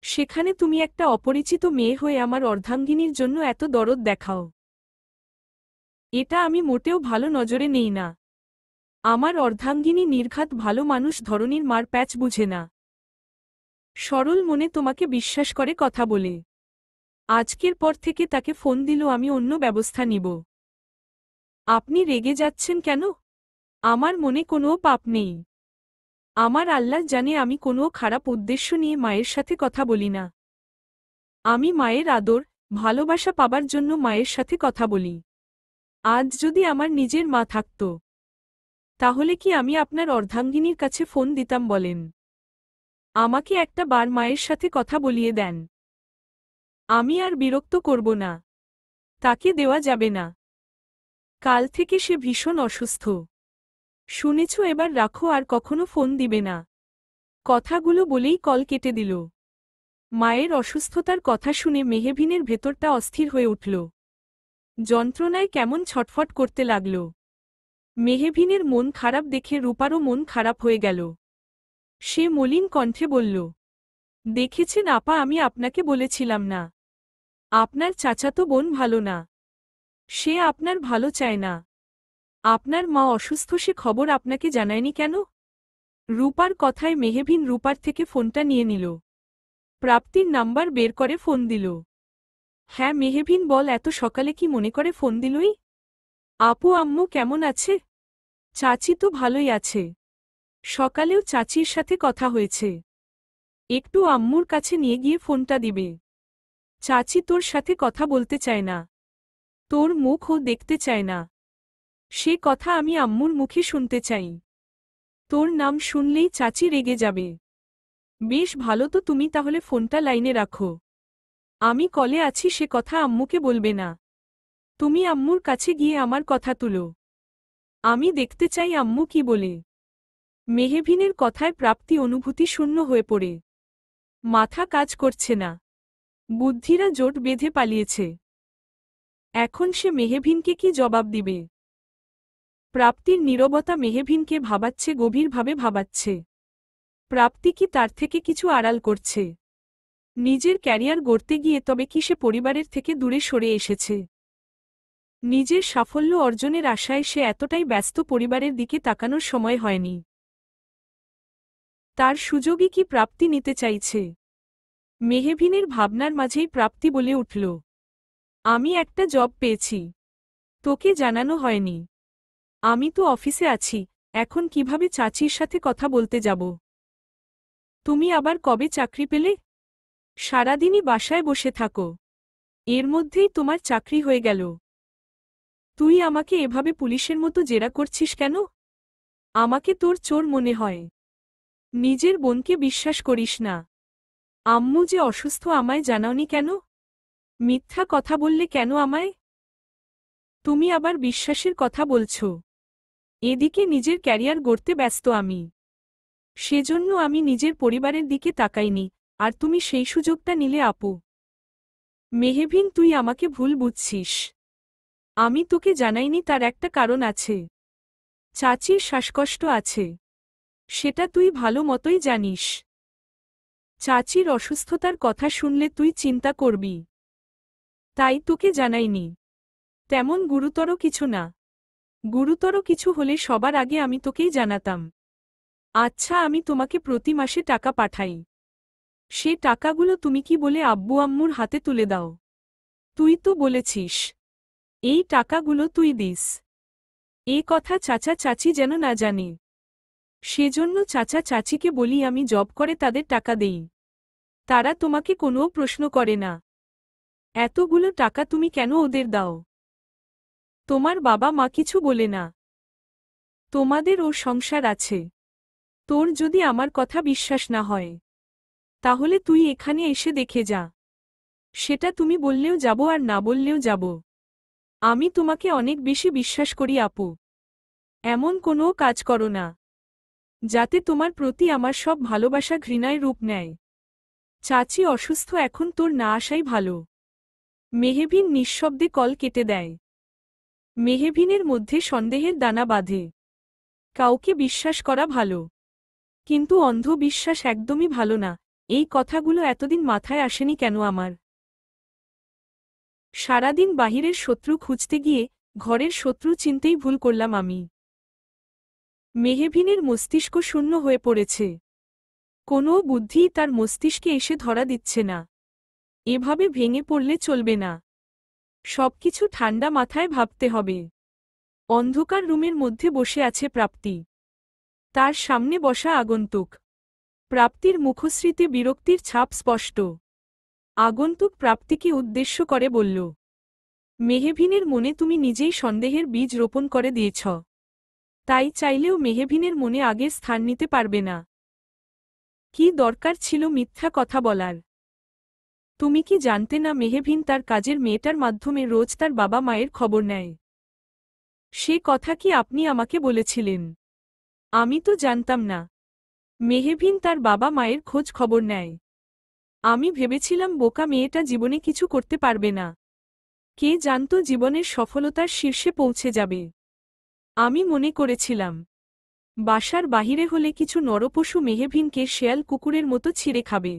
সেখানে তুমি একটা অপরিচিত মেয়ে হয়ে আমার অর্ধাঙ্গিনীর জন্য এত দরদ দেখাও। এটা আমি মোটেও ভালো নজরে নেই না। আমার অর্ধাঙ্গিনী নির্ঘাত ভালো মানুষ, ধরনীর মার প্যাচ বুঝে না। সরল মনে তোমাকে বিশ্বাস করে কথা বলে। আজকের পর থেকে তাকে ফোন দিল আমি অন্য ব্যবস্থা নিব। আপনি রেগে যাচ্ছেন কেন? আমার মনে কোনো পাপ নেই। আমার আল্লাহ জানে আমি কোনো খারাপ উদ্দেশ্য নিয়ে মায়ের সাথে কথা বলি না। আমি মায়ের আদর ভালোবাসা পাবার জন্য মায়ের সাথে কথা বলি। আজ যদি আমার নিজের মা থাকত তাহলে কি আমি আপনার অর্ধাঙ্গিনীর কাছে ফোন দিতাম বলেন? আমাকে একটা বার মায়ের সাথে কথা বলিয়ে দেন। আমি আর বিরক্ত করব না। তাকে দেওয়া যাবে না। কাল থেকে সে ভীষণ অসুস্থ। শুনেছ, এবার রাখো, আর কখনো ফোন দিবে না। কথাগুলো বলেই কল কেটে দিল। মায়ের অসুস্থতার কথা শুনে মেহবিনের ভেতরটা অস্থির হয়ে উঠল। যন্ত্রণায় কেমন ছটফট করতে লাগল। মেহবিনের মন খারাপ দেখে রূপারও মন খারাপ হয়ে গেল। সে মলিন কণ্ঠে বলল, দেখেছেন আপা, আমি আপনাকে বলেছিলাম না আপনার চাচাতো বোন ভালো না। সে আপনার ভালো চায় না। আপনার মা অসুস্থ, সে খবর আপনাকে জানায়নি কেন? রূপার কথায় মেহবিন রূপার থেকে ফোনটা নিয়ে নিল। প্রাপ্তির নাম্বার বের করে ফোন দিল। হ্যাঁ মেহবিন বল, এত সকালে কি মনে করে ফোন দিলই? আপু আম্মু কেমন আছে? চাচি তো ভালোই আছে। সকালেও চাচির সাথে কথা হয়েছে। একটু আম্মুর কাছে নিয়ে গিয়ে ফোনটা দিবে। চাচি তোর সাথে কথা বলতে চায় না। তোর মুখও দেখতে চায় না। সে কথা আমি আম্মুর মুখে শুনতে চাই। তোর নাম শুনলেই চাচি রেগে যাবে। বেশ ভালো, তো তুমি তাহলে ফোনটা লাইনে রাখো। আমি কলে আছি, সে কথা আম্মুকে বলবে না। তুমি আম্মুর কাছে গিয়ে আমার কথা তুলো। আমি দেখতে চাই আম্মু কি বলে। মেহবিনের কথায় প্রাপ্তি অনুভূতি শূন্য হয়ে পড়ে। মাথা কাজ করছে না। বুদ্ধিরা জোট বেঁধে পালিয়েছে। এখন সে মেহবিনকে কি জবাব দিবে? প্রাপ্তির নীরবতা মেহবিনকে ভাবাচ্ছে, গভীরভাবে ভাবাচ্ছে। প্রাপ্তি কি তার থেকে কিছু আড়াল করছে? নিজের ক্যারিয়ার গড়তে গিয়ে তবে কি সে পরিবারের থেকে দূরে সরে এসেছে? নিজের সাফল্য অর্জনের আশায় সে এতটাই ব্যস্ত, পরিবারের দিকে তাকানোর সময় হয়নি। তার সুযোগই কি প্রাপ্তি নিতে চাইছে? মেহবিনের ভাবনার মাঝেই প্রাপ্তি বলে উঠল, আমি একটা জব পেয়েছি। তোকে জানানো হয়নি। আমি তো অফিসে আছি, এখন কিভাবে চাচির সাথে কথা বলতে যাব? তুমি আবার কবে চাকরি পেলে? সারাদিনই বাসায় বসে থাকো, এর মধ্যেই তোমার চাকরি হয়ে গেল। তুই আমাকে এভাবে পুলিশের মতো জেরা করছিস কেন? আমাকে তোর চোর মনে হয়। নিজের বোনকে বিশ্বাস করিস না। আম্মু যে অসুস্থ আমায় জানাওনি কেন? মিথ্যা কথা বললে কেন আমায়? তুমি আবার বিশ্বাসের কথা বলছ। এদিকে নিজের ক্যারিয়ার গড়তে ব্যস্ত আমি। সেজন্য আমি নিজের পরিবারের দিকে তাকাইনি, আর তুমি সেই সুযোগটা নিলে আপু। মেহবিন তুই আমাকে ভুল বুঝছিস। আমি তোকে জানাইনি, তার একটা কারণ আছে। চাচির শ্বাসকষ্ট আছে। সেটা তুই ভালো মতোই জানিস। চাচির অসুস্থতার কথা শুনলে তুই চিন্তা করবি। তাই তোকে জানাইনি। তেমন গুরুতর কিছু না। গুরুতর কিছু হলে সবার আগে আমি তোকেই জানাতাম। আচ্ছা, আমি তোমাকে প্রতি মাসে টাকা পাঠাই। সে টাকাগুলো তুমি কি বলে আব্বু আম্মুর হাতে তুলে দাও? তুই তো বলেছিস এই টাকাগুলো তুই দিস। এ কথা চাচা চাচি যেন না জানে। সেজন্য চাচা চাচিকে বলি আমি জব করে তাদের টাকা দেই। তারা তোমাকে কোনো প্রশ্ন করে না। এতগুলো টাকা তুমি কেন ওদের দাও? তোমার বাবা মা কিছু বলে না? তোমাদের ও সংসার আছে। তোর যদি আমার কথা বিশ্বাস না হয়, তাহলে তুই এখানে এসে দেখে যা। সেটা তুমি বললেও যাব আর না বললেও যাব। আমি তোমাকে অনেক বেশি বিশ্বাস করি আপু। এমন কোনো কাজ করো না যাতে তোমার প্রতি আমার সব ভালোবাসা ঘৃণায় রূপ নেয়। চাচি অসুস্থ, এখন তোর না আসাই ভালো। মেহবিন নিঃশব্দে কল কেটে দেয়। মেহবিনের মধ্যে সন্দেহের দানা বাঁধে। কাউকে বিশ্বাস করা ভালো, কিন্তু অন্ধ বিশ্বাস একদমই ভালো না। এই কথাগুলো এতদিন মাথায় আসেনি কেন আমার? সারাদিন বাহিরের শত্রু খুঁজতে গিয়ে ঘরের শত্রু চিনতেই ভুল করলাম আমি। মেহবিনের মস্তিষ্ক শূন্য হয়ে পড়েছে। কোনো বুদ্ধিই তার মস্তিষ্কে এসে ধরা দিচ্ছে না। এভাবে ভেঙে পড়লে চলবে না। সবকিছু ঠান্ডা মাথায় ভাবতে হবে। অন্ধকার রুমের মধ্যে বসে আছে প্রাপ্তি। তার সামনে বসা আগন্তুক। প্রাপ্তির মুখশ্রীতে বিরক্তির ছাপ স্পষ্ট। আগন্তুক প্রাপ্তিকে উদ্দেশ্য করে বলল, মেহবিনের মনে তুমি নিজেই সন্দেহের বীজ রোপণ করে দিয়েছ। তাই চাইলেও মেহবিনের মনে আগের স্থান নিতে পারবে না। কি দরকার ছিল মিথ্যা কথা বলার? তুমি কি জানতে না মেহবিন তার কাজের মেয়েটার মাধ্যমে রোজ তার বাবা মায়ের খবর নেয়? সে কথা কি আপনি আমাকে বলেছিলেন? আমি তো জানতাম না। মেহবিন তার বাবা মায়ের খোঁজ খবর নেয়। আমি ভেবেছিলাম বোকা মেয়েটা জীবনে কিছু করতে পারবে না। কে জানত জীবনের সফলতার শীর্ষে পৌঁছে যাবে। আমি মনে করেছিলাম বাসার বাহিরে হলে কিছু নরপশু মেহবিনকে শেয়াল কুকুরের মতো ছিঁড়ে খাবে।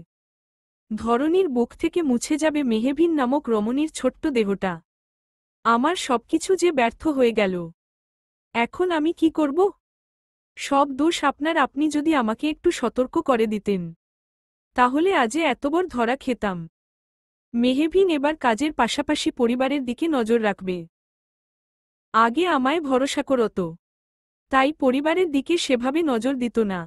ধরনীর বুক থেকে মুছে যাবে মেহবিন নামক রমণীর ছোট্ট দেহটা। আমার সবকিছু যে ব্যর্থ হয়ে গেল। এখন আমি কি করব? সব দোষ আপনার। আপনি যদি আমাকে একটু সতর্ক করে দিতেন, তাহলে আজে এতবার ধরা খেতাম। মেহবিন এবার কাজের পাশাপাশি পরিবারের দিকে নজর রাখবে। আগে আমায় ভরসা করত, তাই পরিবারের দিকে সেভাবে নজর দিত না।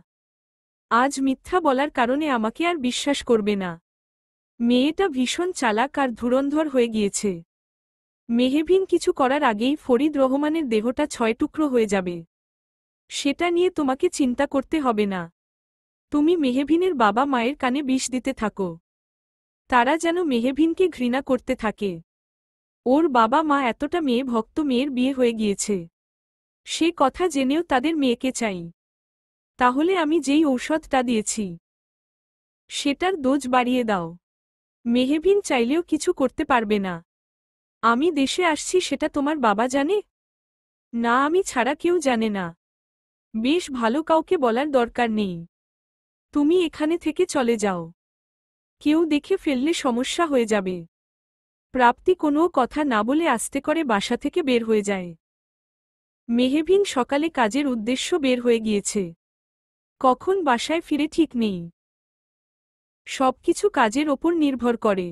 আজ মিথ্যা বলার কারণে আমাকে আর বিশ্বাস করবে না। মেয়েটা ভীষণ চালাক আর ধুরন্ধর হয়ে গিয়েছে। মেহবিন কিছু করার আগেই ফরিদ রহমানের দেহটা 6 টুকরো হয়ে যাবে। সেটা নিয়ে তোমাকে চিন্তা করতে হবে না। তুমি মেহবিনের বাবা মায়ের কানে বিষ দিতে থাকো, তারা যেন মেহবিনকে ঘৃণা করতে থাকে। ওর বাবা মা এতটা মেয়ে ভক্ত, মেয়ের বিয়ে হয়ে গিয়েছে, সে কথা জেনেও তাদের মেয়েকে চাই। তাহলে আমি যেই ঔষধটা দিয়েছি সেটার ডোজ বাড়িয়ে দাও। মেহবিন চাইলেও কিছু করতে পারবে না। আমি দেশে আসছি সেটা তোমার বাবা জানে? না, আমি ছাড়া কেউ জানে না। বেশ ভালো, কাউকে বলার দরকার নেই। তুমি এখানে থেকে চলে যাও, কেউ দেখে ফেললে সমস্যা হয়ে যাবে। প্রাপ্তি কোনো কথা না বলে আস্তে করে বাসা থেকে বের হয়ে যায়। মেহবিন সকালে কাজের উদ্দেশ্য বের হয়ে গিয়েছে, কখন বাসায় ফিরে ঠিক নেই। সবকিছু কাজের ওপর নির্ভর করে।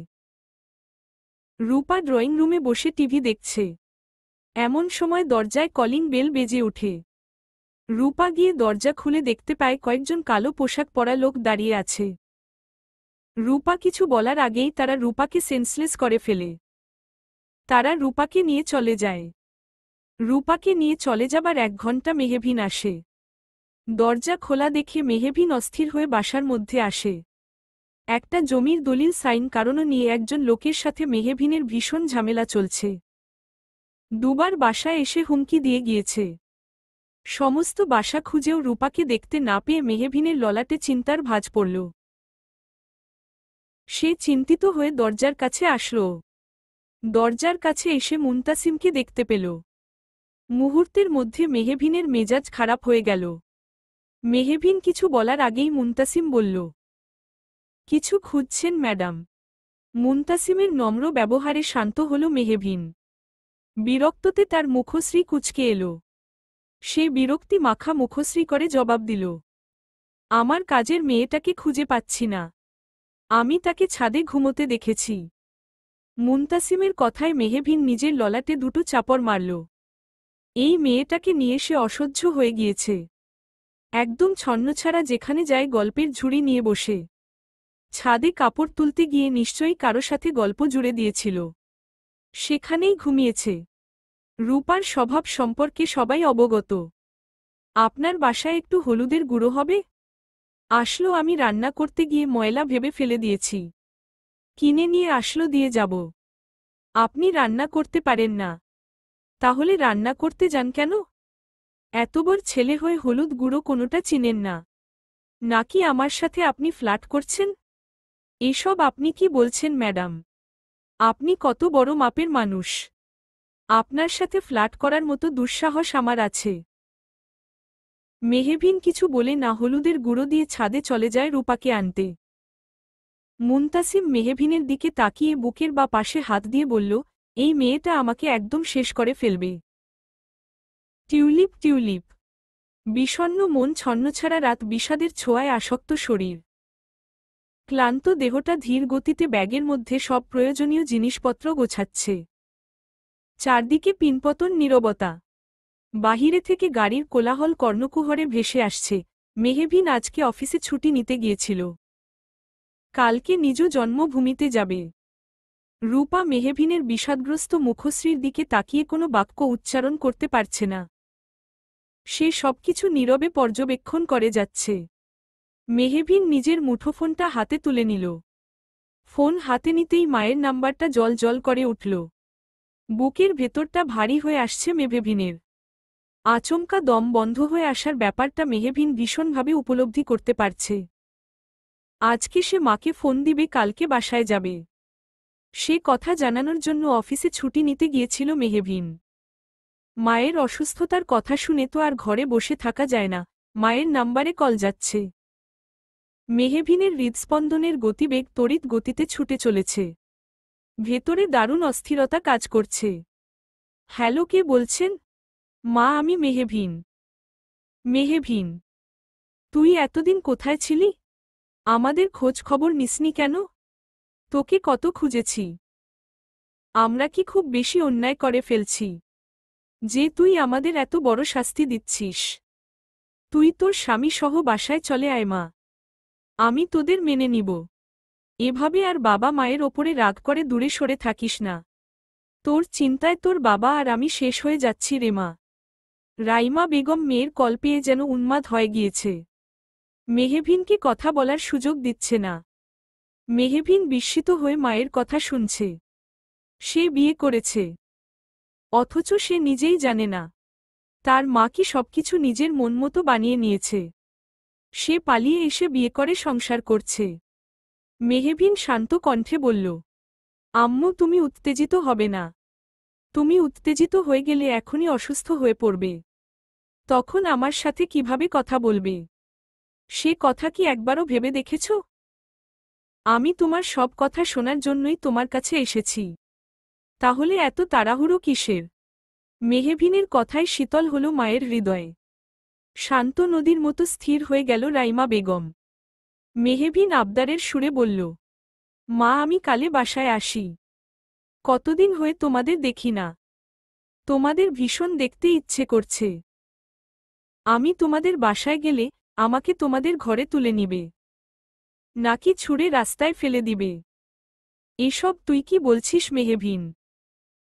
রূপা ড্রয়িং রুমে বসে টিভি দেখছে। এমন সময় দরজায় কলিং বেল বেজে ওঠে। রূপা গিয়ে দরজা খুলে দেখতে পায় কয়েকজন কালো পোশাক পরা লোক দাঁড়িয়ে আছে। রূপা কিছু বলার আগেই তারা রূপাকে সেন্সলেস করে ফেলে। তারা রূপাকে নিয়ে চলে যায়। রূপাকে নিয়ে চলে যাবার 1 ঘন্টা মেহবিন আসে। দরজা খোলা দেখে মেহবিন অস্থির হয়ে বাসার মধ্যে আসে। একটা জমির দলিল সাইন কারণ নিয়ে একজন লোকের সাথে মেহবিনের ভীষণ ঝামেলা চলছে। দুবার বাসায় এসে হুমকি দিয়ে গিয়েছে। সমস্ত বাসা খুঁজেও রূপাকে দেখতে না পেয়ে মেহবিনের ললাটে চিন্তার ভাঁজ পড়ল। সে চিন্তিত হয়ে দরজার কাছে আসল। দরজার কাছে এসে মুনতাসিমকে দেখতে পেল। মুহূর্তের মধ্যে মেহবিনের মেজাজ খারাপ হয়ে গেল। মেহবিন কিছু বলার আগেই মুনতাসিম বলল, কিছু খুঁজছেন ম্যাডাম? মুনতাসিমের নম্র ব্যবহারে শান্ত হল মেহবিন। বিরক্ততে তার মুখশ্রী কুঁচকে এল। সে বিরক্তি মাখা মুখশ্রী করে জবাব দিল, আমার কাজের মেয়েটাকে খুঁজে পাচ্ছি না। আমি তাকে ছাদে ঘুমোতে দেখেছি। মুনতাসিমের কথায় মেহবিন নিজের ললাটে দুটো চাপড় মারল। এই মেয়েটাকে নিয়ে সে অসহ্য হয়ে গিয়েছে। একদম ছন্নছাড়া, যেখানে যায় গল্পের ঝুড়ি নিয়ে বসে। ছাদে কাপড় তুলতে গিয়ে নিশ্চয়ই কারো সাথে গল্প জুড়ে দিয়েছিল, সেখানেই ঘুমিয়েছে। রূপার স্বভাব সম্পর্কে সবাই অবগত। আপনার বাসায় একটু হলুদের গুঁড়ো হবে? আসলো, আমি রান্না করতে গিয়ে ময়লা ভেবে ফেলে দিয়েছি। কিনে নিয়ে আসলো, দিয়ে যাব। আপনি রান্না করতে পারেন না? তাহলে রান্না করতে যান কেন? এতবার ছেলে হয়ে হলুদ গুঁড়ো কোনোটা চিনেন না? নাকি আমার সাথে আপনি ফ্লার্ট করছেন? এসব আপনি কি বলছেন ম্যাডাম? আপনি কত বড় মাপের মানুষ! আপনার সাথে ফ্লার্ট করার মতো দুঃসাহস আমার আছে? মেহবিন কিছু বলে না হলুদের গুঁড়ো দিয়ে ছাদে চলে যায় রূপাকে আনতে। মুনতাসিম মেহবিনের দিকে তাকিয়ে বুকের বা পাশে হাত দিয়ে বলল, এই মেয়েটা আমাকে একদম শেষ করে ফেলবে। Tulip tulip. বিষণ্ণ মন, ছন্নছাড়া রাত, বিষাদের ছোঁয়ায় আসক্ত শরীর। ক্লান্ত দেহটা ধীর গতিতে ব্যাগের মধ্যে সব প্রয়োজনীয় জিনিসপত্র গোছাচ্ছে। চারদিকে পিনপতন, নীরবতা। বাহিরে থেকে গাড়ির কোলাহল কর্ণকুহরে ভেসে আসছে। মেহবিন আজকে অফিসে ছুটি নিতে গিয়েছিল। কালকে নিজ জন্মভূমিতে যাবে। রূপা মেহবিনের বিষাদগ্রস্ত মুখশ্রীর দিকে তাকিয়ে কোনো বাক্য উচ্চারণ করতে পারছে না। সে সবকিছু নীরবে পর্যবেক্ষণ করে যাচ্ছে। মেহবিন নিজের মুঠোফোনটা হাতে তুলে নিল। ফোন হাতে নিতেই মায়ের নাম্বারটা জল জল করে উঠল। বুকের ভেতরটা ভারী হয়ে আসছে মেহবিনের। আচমকা দম বন্ধ হয়ে আসার ব্যাপারটা মেহবিন ভীষণভাবে উপলব্ধি করতে পারছে। আজকে সে মাকে ফোন দিবে, কালকে বাসায় যাবে। সে কথা জানানোর জন্য অফিসে ছুটি নিতে গিয়েছিল মেহবিন। মায়ের অসুস্থতার কথা শুনে তো আর ঘরে বসে থাকা যায় না। মায়ের নাম্বারে কল যাচ্ছে। মেহবিনের হৃদস্পন্দনের গতিবেগ তড়িৎ গতিতে ছুটে চলেছে। ভেতরে দারুণ অস্থিরতা কাজ করছে। হ্যালো, কে বলছেন? মা, আমি মেহভিন। মেহভিন, তুই এতদিন কোথায় ছিলি? আমাদের খোঁজ খবর নিসনি কেন? তোকে কত খুঁজেছি। আমরা কি খুব বেশি অন্যায় করে ফেলছি যে তুই আমাদের এত বড় শাস্তি দিচ্ছিস? তুই তোর স্বামী সহ বাসায় চলে আয় মা, আমি তোদের মেনে নিব। এভাবে আর বাবা মায়ের ওপরে রাগ করে দূরে সরে থাকিস না। তোর চিন্তায় তোর বাবা আর আমি শেষ হয়ে যাচ্ছি রে মা। রাইমা বেগম মেয়ের কল পেয়ে যেন উন্মাদ হয়ে গিয়েছে। মেহভিনকে কথা বলার সুযোগ দিচ্ছে না। মেহভিন বিস্মিত হয়ে মায়ের কথা শুনছে। সে বিয়ে করেছে, অথচ সে নিজেই জানে না তার মা কি সবকিছু নিজের মনমতো বানিয়ে নিয়েছে। সে পালিয়ে এসে বিয়ে করে সংসার করছে। মেহভিন শান্ত কণ্ঠে বলল, আম্মু, তুমি উত্তেজিত হবে না। তুমি উত্তেজিত হয়ে গেলে এখনই অসুস্থ হয়ে পড়বে। তখন আমার সাথে কিভাবে কথা বলবে সে কথা কি একবারও ভেবে দেখেছ? আমি তোমার সব কথা শোনার জন্যই তোমার কাছে এসেছি। তাহলে এত তাড়াহুড়ো কিসের? মেহভিনের কথায় শীতল হল মায়ের হৃদয়ে। শান্ত নদীর মতো স্থির হয়ে গেল রাইমা বেগম। মেহভিন আবদারের সুরে বলল, মা, আমি কালে বাসায় আসি। কতদিন হয়ে তোমাদের দেখি না। তোমাদের ভীষণ দেখতে ইচ্ছে করছে। আমি তোমাদের বাসায় গেলে আমাকে তোমাদের ঘরে তুলে নিবে নাকি ছুঁড়ে রাস্তায় ফেলে দিবে? এসব তুই কি বলছিস মেহভিন?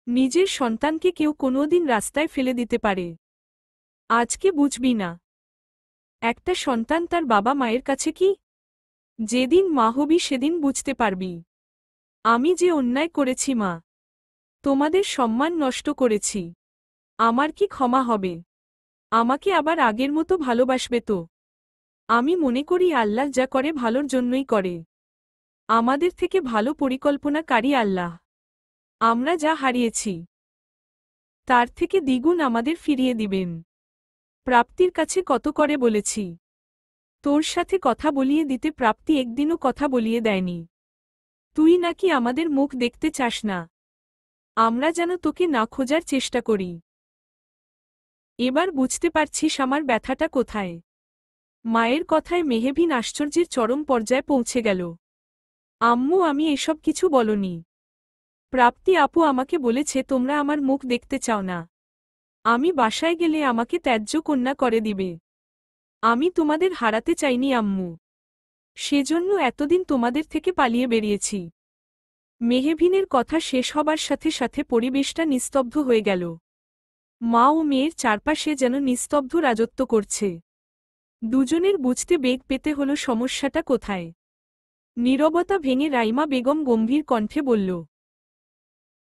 নিজের সন্তানকে কেউ কোনোদিন রাস্তায় ফেলে দিতে পারে? আজকে বুঝবি না। একটা সন্তান তার বাবা মায়ের কাছে কি? যেদিন মা হবি সেদিন বুঝতে পারবি আমি যে অন্যায় করেছি মা। তোমাদের সম্মান নষ্ট করেছি। আমার কি ক্ষমা হবে? আমাকে আবার আগের মতো ভালোবাসবে তো? আমি মনে করি আল্লাহ যা করে ভালোর জন্যই করে। আমাদের থেকে ভালো পরিকল্পনাকারী আল্লাহ। আমরা যা হারিয়েছি তার থেকে দ্বিগুণ আমাদের ফিরিয়ে দিবেন। প্রাপ্তির কাছে কত করে বলেছি তোর সাথে কথা বলিয়ে দিতে, প্রাপ্তি একদিনও কথা বলিয়ে দেয়নি। তুই নাকি আমাদের মুখ দেখতে চাস না। আমরা যেন তোকে না খোঁজার চেষ্টা করি। এবার বুঝতে পারছিস আমার ব্যথাটা কোথায়? মায়ের কথায় মেহভিন আশ্চর্যের চরম পর্যায়ে পৌঁছে গেল। আম্মু, আমি এসব কিছু বলনি। প্রাপ্তি আপু আমাকে বলেছে তোমরা আমার মুখ দেখতে চাও না। আমি বাসায় গেলে আমাকে ত্যায্য কন্যা করে দিবে। আমি তোমাদের হারাতে চাইনি আম্মু। সেজন্য এতদিন তোমাদের থেকে পালিয়ে বেরিয়েছি। মেহভিনের কথা শেষ হবার সাথে সাথে পরিবেশটা নিস্তব্ধ হয়ে গেল। মা ও মেয়ের চারপাশে যেন নিস্তব্ধ রাজত্ব করছে। দুজনের বুঝতে বেগ পেতে হল সমস্যাটা কোথায়। নীরবতা ভেঙে রাইমা বেগম গম্ভীর কণ্ঠে বলল,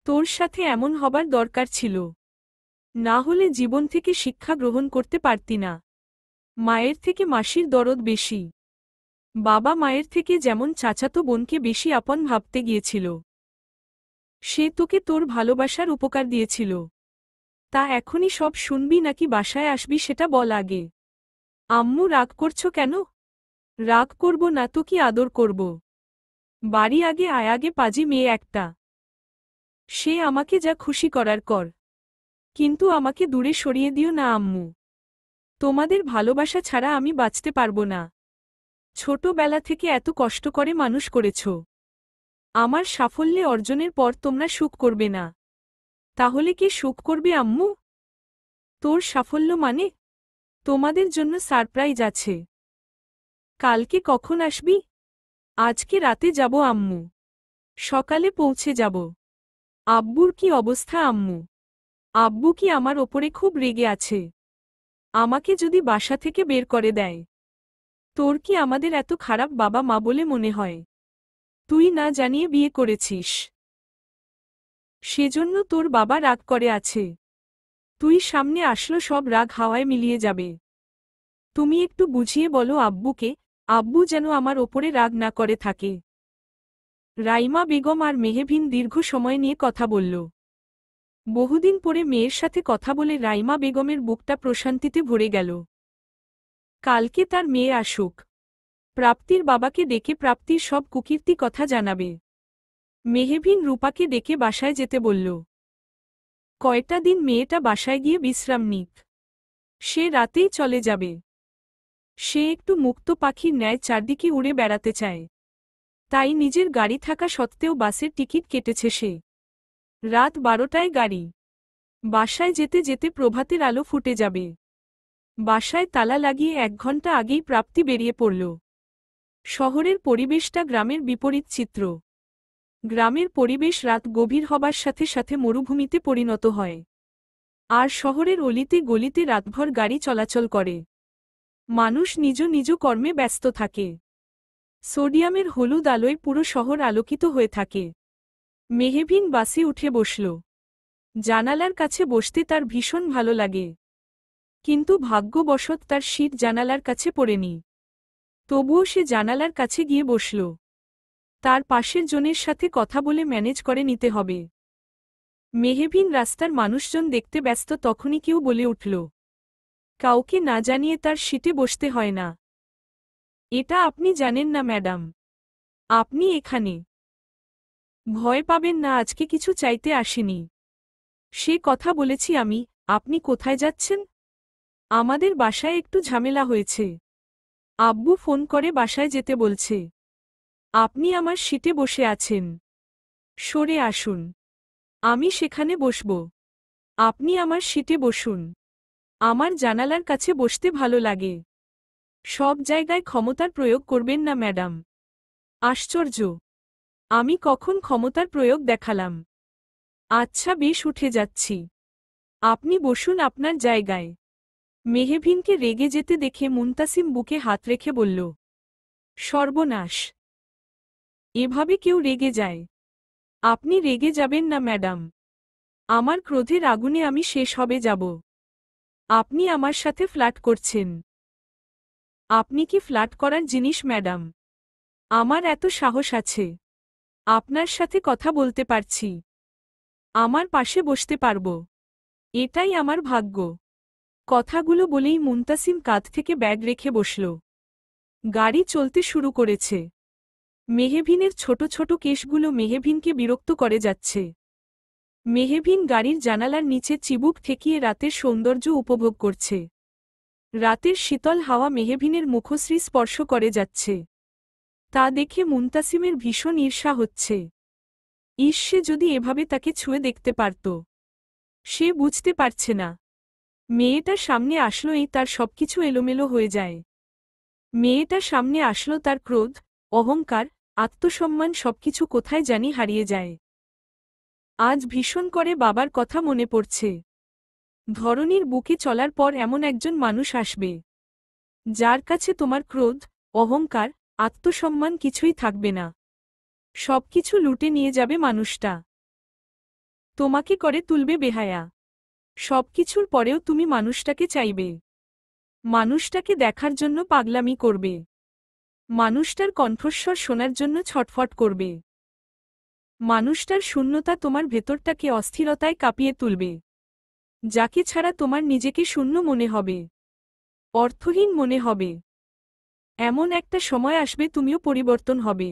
তোর সাথে এমন হবার দরকার ছিল। না হলে জীবন থেকে শিক্ষা গ্রহণ করতে পারতি না। মায়ের থেকে মাসির দরদ বেশি। বাবা মায়ের থেকে যেমন চাচাতো বোনকে বেশি আপন ভাবতে গিয়েছিল। সে তোকে তোর ভালোবাসার উপকার দিয়েছিল। তা এখনই সব শুনবি নাকি বাসায় আসবি সেটা বল আগে। আম্মু, রাগ করছো কেন? রাগ করব না তো কি আদর করব? বাড়ি আগে আয়, আগে পাজি মেয়ে একটা। সে আমাকে যা খুশি করার কর, কিন্তু আমাকে দূরে সরিয়ে দিও না আম্মু। তোমাদের ভালোবাসা ছাড়া আমি বাঁচতে পারবো না। ছোটবেলা থেকে এত কষ্ট করে মানুষ করেছ। আমার সাফল্যে অর্জনের পর তোমরা সুখ করবে না। তাহলে কি সুখ করবে আম্মু? তোর সাফল্য মানে? তোমাদের জন্য সারপ্রাইজ আছে। কালকে কখন আসবি? আজকে রাতে যাব আম্মু। সকালে পৌঁছে যাব। আব্বুর কি অবস্থা আম্মু? আব্বু কি আমার ওপরে খুব রেগে আছে? আমাকে যদি বাসা থেকে বের করে দেয়? তোর কি আমাদের এত খারাপ বাবা মা বলে মনে হয়? তুই না জানিয়ে বিয়ে করেছিস, সেজন্য তোর বাবা রাগ করে আছে। তুই সামনে আসলো সব রাগ হাওয়ায় মিলিয়ে যাবে। তুমি একটু বুঝিয়ে বলো আব্বুকে, আব্বু যেন আমার ওপরে রাগ না করে থাকে। রাইমা বেগম আর মেহভিন দীর্ঘ সময় নিয়ে কথা বলল। বহুদিন পরে মেয়ের সাথে কথা বলে রাইমা বেগমের বুকটা প্রশান্তিতে ভরে গেল। কালকে তার মেয়ে আসুক। প্রাপ্তির বাবাকে ডেকে প্রাপ্তির সব কুকীর্তি কথা জানাবে। মেহভিন রূপাকে ডেকে বাসায় যেতে বলল। কয়টা দিন মেয়েটা বাসায় গিয়ে বিশ্রাম নিক। সে রাতেই চলে যাবে। সে একটু মুক্ত পাখির ন্যায় চারদিকে উড়ে বেড়াতে চায়। তাই নিজের গাড়ি থাকা সত্ত্বেও বাসের টিকিট কেটেছে সে। রাত 12টায় গাড়ি। বাসায় যেতে যেতে প্রভাতের আলো ফুটে যাবে। বাসায় তালা লাগিয়ে 1 ঘন্টা আগেই প্রাপ্তি বেরিয়ে পড়ল। শহরের পরিবেশটা গ্রামের বিপরীত চিত্র। গ্রামের পরিবেশ রাত গভীর হবার সাথে সাথে মরুভূমিতে পরিণত হয়। আর শহরের অলিতে গলিতে রাতভর গাড়ি চলাচল করে। মানুষ নিজ নিজ কর্মে ব্যস্ত থাকে। সোডিয়ামের হলুদ আলোয় পুরো শহর আলোকিত হয়ে থাকে। মেহবিন বাসে উঠে বসল। জানালার কাছে বসতে তার ভীষণ ভালো লাগে। কিন্তু ভাগ্যবশত তার সিট জানালার কাছে পড়েনি। তবুও সে জানালার কাছে গিয়ে বসল। তার পাশের জনের সাথে কথা বলে ম্যানেজ করে নিতে হবে। মেহবিন রাস্তার মানুষজন দেখতে ব্যস্ত, তখনই কেউ বলে উঠল, কাউকে না জানিয়ে তার সিটে বসতে হয় না। এটা আপনি জানেন না ম্যাডাম। আপনি এখানে। ভয় পাবেন না, আজকে কিছু চাইতে আসিনি। সে কথা বলেছি আমি। আপনি কোথায় যাচ্ছেন? আমাদের বাসায় একটু ঝামেলা হয়েছে। আব্বু ফোন করে বাসায় যেতে বলছে। আপনি আমার সিটে বসে আছেন। সরে আসুন। আমি সেখানে বসব। আপনি আমার সিটে বসুন। আমার জানালার কাছে বসতে ভালো লাগে। সব জায়গায় ক্ষমতার প্রয়োগ করবেন না ম্যাডাম। আশ্চর্য! আমি কখন ক্ষমতার প্রয়োগ দেখালাম? আচ্ছা বেশ, উঠে যাচ্ছি। আপনি বসুন আপনার জায়গায়। মেহবিনকে রেগে যেতে দেখে মুনতাসিম বুকে হাত রেখে বলল, সর্বনাশ! এভাবে কেউ রেগে যায়? আপনি রেগে যাবেন না ম্যাডাম। আমার ক্রোধের আগুনে আমি শেষ হবে যাব। আপনি আমার সাথে ফ্লার্ট করছেন। আপনি কি ফ্লার্ট করার জিনিস ম্যাডাম? আমার এত সাহস আছে। আপনার সাথে কথা বলতে পারছি। আমার পাশে বসতে পারব। এটাই আমার ভাগ্য। কথাগুলো বলেই মুনতাসিম কাঁধ থেকে ব্যাগ রেখে বসল। গাড়ি চলতে শুরু করেছে। মেহবিনের ছোট ছোট কেশগুলো মেহবিনকে বিরক্ত করে যাচ্ছে। মেহবিন গাড়ির জানালার নিচে চিবুক ঠেকিয়ে রাতের সৌন্দর্য উপভোগ করছে। রাতের শীতল হাওয়া মেহবিনের মুখশ্রী স্পর্শ করে যাচ্ছে। তা দেখে মুনতাসিমের ভীষণ ঈর্ষা হচ্ছে। সে যদি এভাবে তাকে ছুঁয়ে দেখতে পারত। সে বুঝতে পারছে না। মেয়েটা সামনে আসলোই তার সবকিছু এলোমেলো হয়ে যায়। মেয়েটা সামনে আসলো, তার ক্রোধ, অহংকার, আত্মসম্মান সবকিছু কোথায় জানি হারিয়ে যায়। আজ ভীষণ করে বাবার কথা মনে পড়ছে। ধরনীর বুকে চলার পর এমন একজন মানুষ আসবে, যার কাছে তোমার ক্রোধ, অহংকার, আত্মসম্মান কিছুই থাকবে না। সবকিছু লুটে নিয়ে যাবে মানুষটা। তোমাকে করে তুলবে বেহায়া। সবকিছুর পরেও তুমি মানুষটাকে চাইবে। মানুষটাকে দেখার জন্য পাগলামি করবে। মানুষটার কণ্ঠস্বর শোনার জন্য ছটফট করবে। মানুষটার শূন্যতা তোমার ভেতরটাকে অস্থিরতায় কাঁপিয়ে তুলবে। যাকে ছাড়া তোমার নিজেকে শূন্য মনে হবে, অর্থহীন মনে হবে। এমন একটা সময় আসবে তুমিও পরিবর্তন হবে।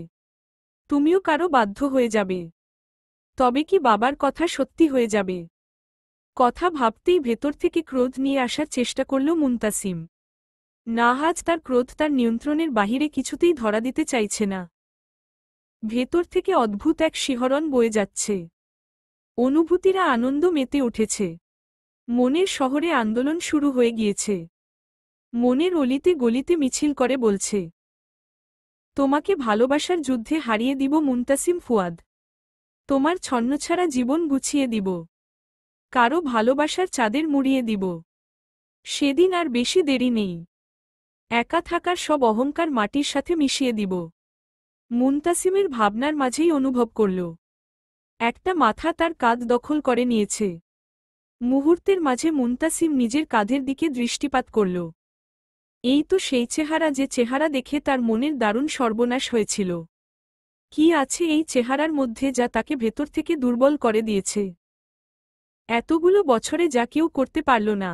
তুমিও কারো বাধ্য হয়ে যাবে। তবে কি বাবার কথা সত্যি হয়ে যাবে? কথা ভাবতেই ভেতর থেকে ক্রোধ নিয়ে আসার চেষ্টা করল মুনতাসিম। নাহাজ তার ক্রোধ তার নিয়ন্ত্রণের বাহিরে কিছুতেই ধরা দিতে চাইছে না। ভেতর থেকে অদ্ভুত এক শিহরণ বয়ে যাচ্ছে। অনুভূতিরা আনন্দ মেতে উঠেছে। মনের শহরে আন্দোলন শুরু হয়ে গিয়েছে। মনের অলিতে গলিতে মিছিল করে বলছে, তোমাকে ভালোবাসার যুদ্ধে হারিয়ে দিব মুনতাসিম ফুয়াদ। তোমার ছন্নছাড়া জীবন গুছিয়ে দিব। কারো ভালোবাসার চাঁদের মুড়িয়ে দিব। সেদিন আর বেশি দেরি নেই। একা থাকার সব অহংকার মাটির সাথে মিশিয়ে দিব। মুনতাসিমের ভাবনার মাঝেই অনুভব করল, একটা মাথা তার কাঁধ দখল করে নিয়েছে। মুহূর্তের মাঝে মুনতাসিম নিজের কাঁধের দিকে দৃষ্টিপাত করল। এই তো সেই চেহারা, যে চেহারা দেখে তার মনের দারুণ সর্বনাশ হয়েছিল। কি আছে এই চেহারার মধ্যে যা তাকে ভেতর থেকে দুর্বল করে দিয়েছে? এতগুলো বছরে যা কেউ করতে পারল না,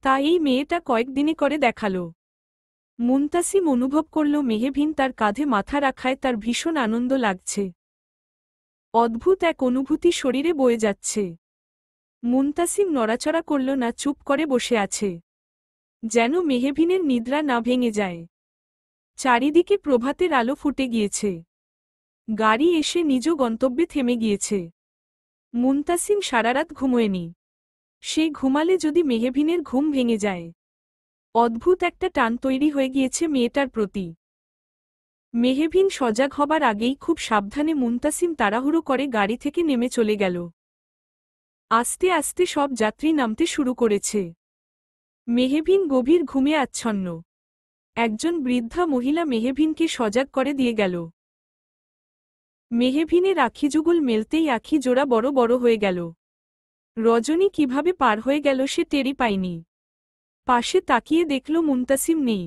তা এই মেয়েটা কয়েকদিনে করে দেখাল। মুনতাসিম অনুভব করল মেহবিন তার কাঁধে মাথা রাখায় তার ভীষণ আনন্দ লাগছে। অদ্ভুত এক অনুভূতি শরীরে বয়ে যাচ্ছে। মুনতাসিম নড়াচড়া করল না, চুপ করে বসে আছে, যেন মেহবিনের নিদ্রা না ভেঙে যায়। চারিদিকে প্রভাতের আলো ফুটে গিয়েছে। গাড়ি এসে নিজ গন্তব্যে থেমে গিয়েছে। মুনতাসিম সারারাত ঘুমোয়নি। সে ঘুমালে যদি মেহবিনের ঘুম ভেঙে যায়। অদ্ভুত একটা টান তৈরি হয়ে গিয়েছে মেয়েটার প্রতি। মেহবিন সজাগ হবার আগেই খুব সাবধানে মুনতাসিম তাড়াহুড়ো করে গাড়ি থেকে নেমে চলে গেল। আস্তে আস্তে সব যাত্রী নামতে শুরু করেছে। মেহবিন গভীর ঘুমে আচ্ছন্ন। একজন বৃদ্ধা মহিলা মেহবিনকে সজাগ করে দিয়ে গেল। মেহবিনের আখিযুগল মেলতেই আখি জোড়া বড় বড় হয়ে গেল। রজনী কিভাবে পার হয়ে গেল সে টেরই পায়নি। পাশে তাকিয়ে দেখল মুনতাসিম নেই।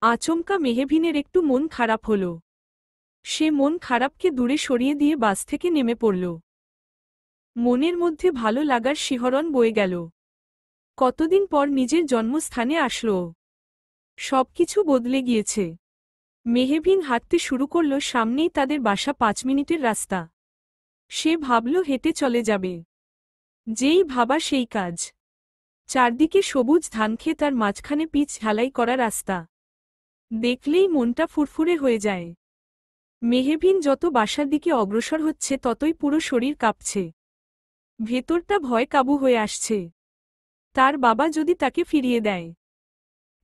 আচমকা মেহবিনের একটু মন খারাপ হল। সে মন খারাপকে দূরে সরিয়ে দিয়ে বাস থেকে নেমে পড়ল। মনের মধ্যে ভালো লাগার শিহরণ বয়ে গেল। কতদিন পর নিজের জন্মস্থানে আসল। সবকিছু বদলে গিয়েছে। মেহবিন হাঁটতে শুরু করল। সামনেই তাদের বাসা, 5 মিনিটের রাস্তা। সে ভাবল হেঁটে চলে যাবে। যেই ভাবা সেই কাজ। চারদিকে সবুজ ধানক্ষেত আর মাঝখানে পিচ ঢালাই করা রাস্তা। দেখলেই মনটা ফুরফুরে হয়ে যায়। মেহবিন যত বাসার দিকে অগ্রসর হচ্ছে ততই পুরো শরীর কাঁপছে। ভেতরটা ভয় কাবু হয়ে আসছে। তার বাবা যদি তাকে ফিরিয়ে দেয়,